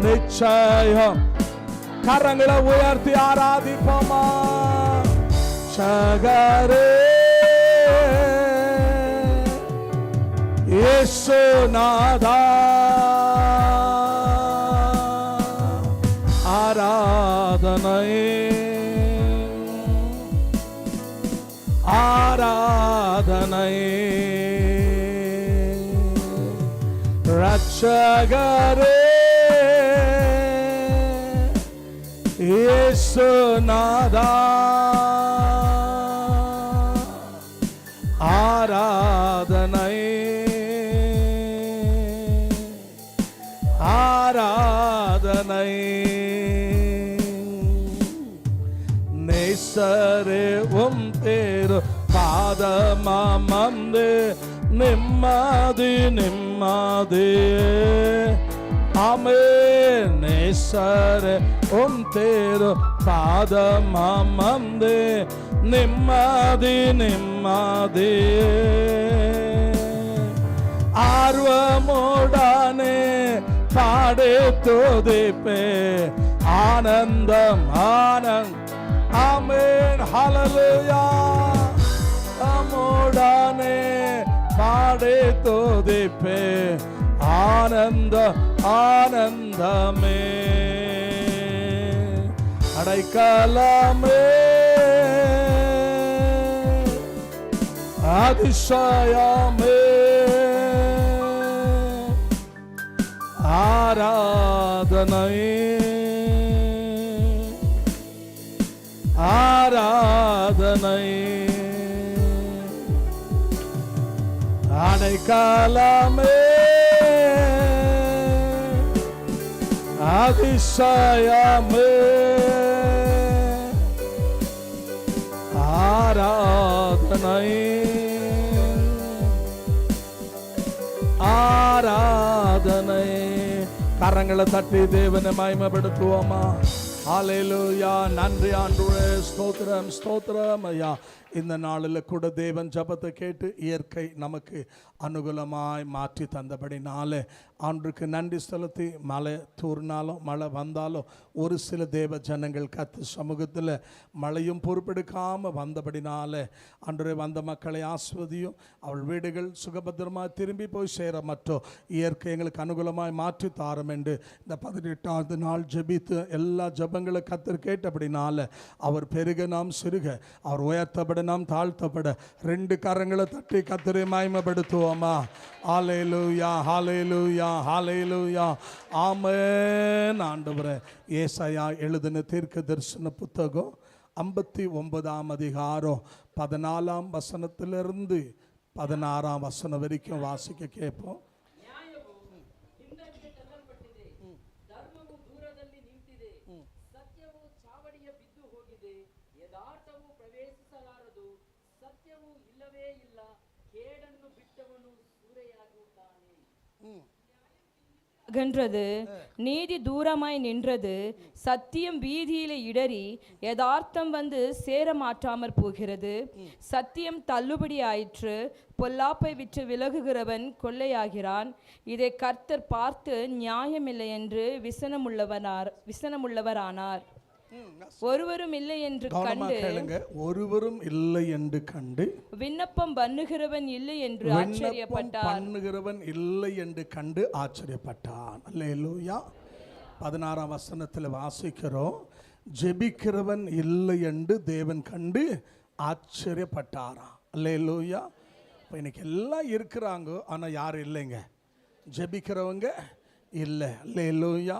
நிச்சயம் கரங்களை உயர்த்தி ஆராதிப்போமா சகரே இயேசுநாதா ஆராதனை ஆராதனை ரட்சகரே இயேசுநாதா ஆராதனை ஆராதனை நேசரே உம் தேரு பாதமாமந்து நிம்மதி நிம்மதி ஆமென் நேசரே உம் தேரு பாதமாமந்து நிம்மதி நிம்மதி ஆர்வமுடனே பாடி துதிப்பே ஆனந்தம் ஆனந்த் ஆமென் ஹல்லேலூயா ஆர்வமுடனே பாடி துதிப்பே ஆனந்த ஆனந்தமே அடைக்கலமே அதிசயமே ஆராதனை ஆராதனை அடைக்கலமே அதிசயமே ஆராதனை ஆராதனை கரங்களை தட்டி தேவனை மகிமைப்படுத்துவோமா ஹல்லேலூயா நன்றி ஆண்டவரே ஸ்தோத்திரம் ஸ்தோத்திரம் ஐயா இந்த நாளில் கூட தேவன் ஜபத்தை கேட்டு இயற்கை நமக்கு அனுகூலமாய் மாற்றி தந்தபடினாலே ஆண்டுக்கு நன்றி செலுத்தி மழை தூர்னாலும் மழை வந்தாலும் ஒரு சில தேவ ஜனங்கள் கத்து சமூகத்தில் மழையும் பொறுப்பெடுக்காமல் வந்தபடினாலே அன்றைய வந்த மக்களை ஆஸ்வதியும் அவள் வீடுகள் சுகபத்திரமாக திரும்பி போய் சேர மற்றோ இயற்கை எங்களுக்கு அனுகூலமாய் மாற்றி தாரும் என்று இந்த 18வது நாள் ஜெபித்து எல்லா ஜபங்களை கத்தர் கேட்டபடினால அவர் பெருக நாம் சிறுக அவர் உயர்த்தப்பட நாம் தாழ்த்தப்பட 2 கரங்களை தட்டி கத்தரை மகிமைப்படுத்துவோமா ஹல்லேலூயா ஹல்லேலூயா ஹல்லேலூயா ஆமென் ஆண்டவரே ஏசாயா எழுதின தீர்க்க தரிசன புத்தகம் 59ஆம் அதிகாரம் 14ஆம் வசனத்திலிருந்து 16ஆம் வசனம் வரைக்கும் வாசிக்க கேட்போம் அகன்றது நீதி தூரமாய் நின்றது சத்தியம் வீதியில இடறி யதார்த்தம் வந்து சேர மாட்டாமற் போகிறது சத்தியம் தள்ளுபடி ஆயிற்று பொல்லாப்பை விட்டு விலகுகிறவன் கொள்ளையாகிறான் இதை கர்த்தர் பார்த்து நியாயமில்லை என்று விசனமுள்ளவரானார் ஒருவரும் இல்லை என்று கண்டு ஒருவரும் இல்லை என்று கண்டு விண்ணப்பம் பண்ணுகிறவன் இல்லை என்று ஆச்சரியப்பட்டான் அல்லேலூயா 16ஆம் வசனத்தில் வாசிக்கிறோம் ஜெபிக்கிறவன் இல்லை என்று தேவன் கண்டு ஆச்சரியப்பட்டாராம் அல்லேலூயா இன்னைக்கு எல்லாம் இருக்கிறாங்க ஆனா யாரும் இல்லைங்க ஜெபிக்கிறவங்க இல்லை அல்லேலூயா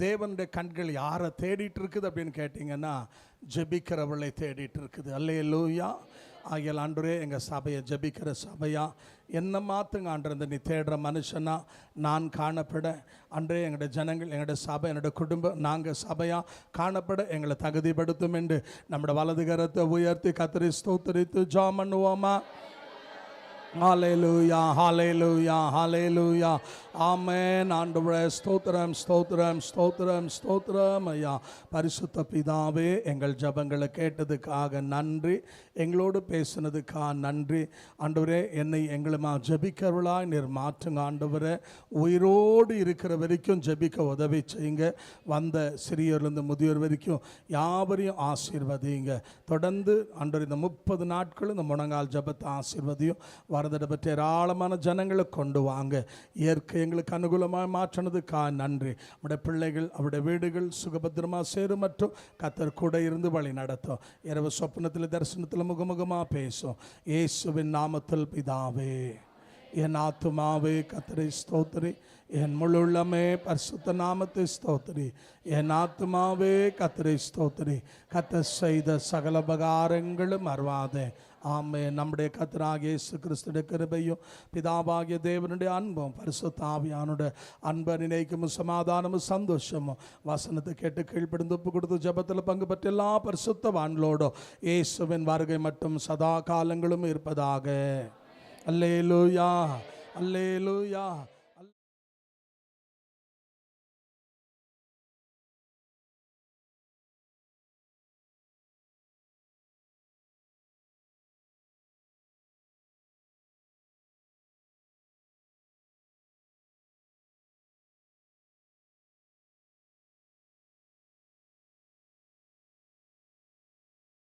தேவனுடைய கண்கள் யாரை தேடிட்டு இருக்குது அப்படின்னு கேட்டிங்கன்னா ஜெபிக்கிறவளை தேடிட்டு இருக்குது அல்லேலூயா ஆகிய ஆண்டவரே எங்கள் சபையை ஜெபிக்கிற சபையா என்ன மாற்றுங்க ஆண்டு நீ தேடுற மனுஷனா நான் காணப்பட அன்றே எங்களுடைய ஜனங்கள் எங்களுடைய சபை என்னுடைய குடும்பம் நாங்கள் சபையாக காணப்பட எங்களை தகுதிப்படுத்தும் என்று நம்முடைய வலது கரத்தை உயர்த்தி கத்தரி ஸ்தோத்திரித்து ஜெபம் பண்ணுவோமா? ஹல்லேலூயா ஹல்லேலூயா ஹல்லேலூயா ஆமென். ஆண்டவரே ஸ்தோத்திரம் ஸ்தோத்திரம் ஸ்தோத்திரம் ஸ்தோத்திரம் ஐயா. பரிசுத்த பிதாவே, எங்கள் ஜெபங்களை கேட்டதுக்காக நன்றி, எங்களோடு பேசினதுக்காக நன்றி ஆண்டவரே. என்னை எங்களுமா ஜெபிக்கிறவர்களாய் நீர் மாற்றுங்க ஆண்டவரே. உயிரோடு இருக்கிற வரைக்கும் ஜெபிக்க உதவி செய்யுங்க. வந்த சிறியோர்லேருந்து முதியோர் வரைக்கும் யாவரையும் ஆசீர்வதிங்க. தொடர்ந்து ஆண்டவர் இந்த 30 நாட்கள் இந்த முழங்கால் ஜெபத்தை ஆசீர்வதியும். வரதடை பற்றி ஏராளமான ஜனங்களை கொண்டு வாங்க. இயற்கை எங்களுக்கு அனுகூலமாக மாற்றினதுக்காக நன்றி. நம்முடைய பிள்ளைகள் அவருடைய வீடுகள் சுகபத்திரமாக சேரும் மற்றும் கத்தர் கூட இருந்து வழி நடத்தும். இரவு சொப்பனத்தில் தரிசனத்தில் முகமுகமாக பேசும். இயேசுவின் நாமத்தில் பிதாவே. என் ஆத்துமாவே கத்தரை ஸ்தோத்திரி, என் முழுள்ளமே பரிசுத்த நாமத்தை ஸ்தோத்திரி. என் ஆத்துமாவே கத்தரை ஸ்தோத்திரி, கத்தர் செய்த சகல உபகாரங்களும் மறவாதே. ஆமே. நம்முடைய கர்த்தராகிய இயேசு கிறிஸ்துவின் கிருபையும் பிதாவாகிய தேவனுடைய அன்பும் பரிசுத்த ஆவியானுடைய அன்பை நினைக்கும் சமாதானமும் சந்தோஷமும் வசனத்தை கேட்டு கீழ்ப்படிந்து ஒப்பு கொடுத்து ஜெபத்தில் பங்கு பெற்ற எல்லா பரிசுத்தவான்களோடும் இயேசுவின் வருகை மட்டும் சதா காலங்களும் இருப்பதாக. அல்லேலூயா அல்லேலூயா.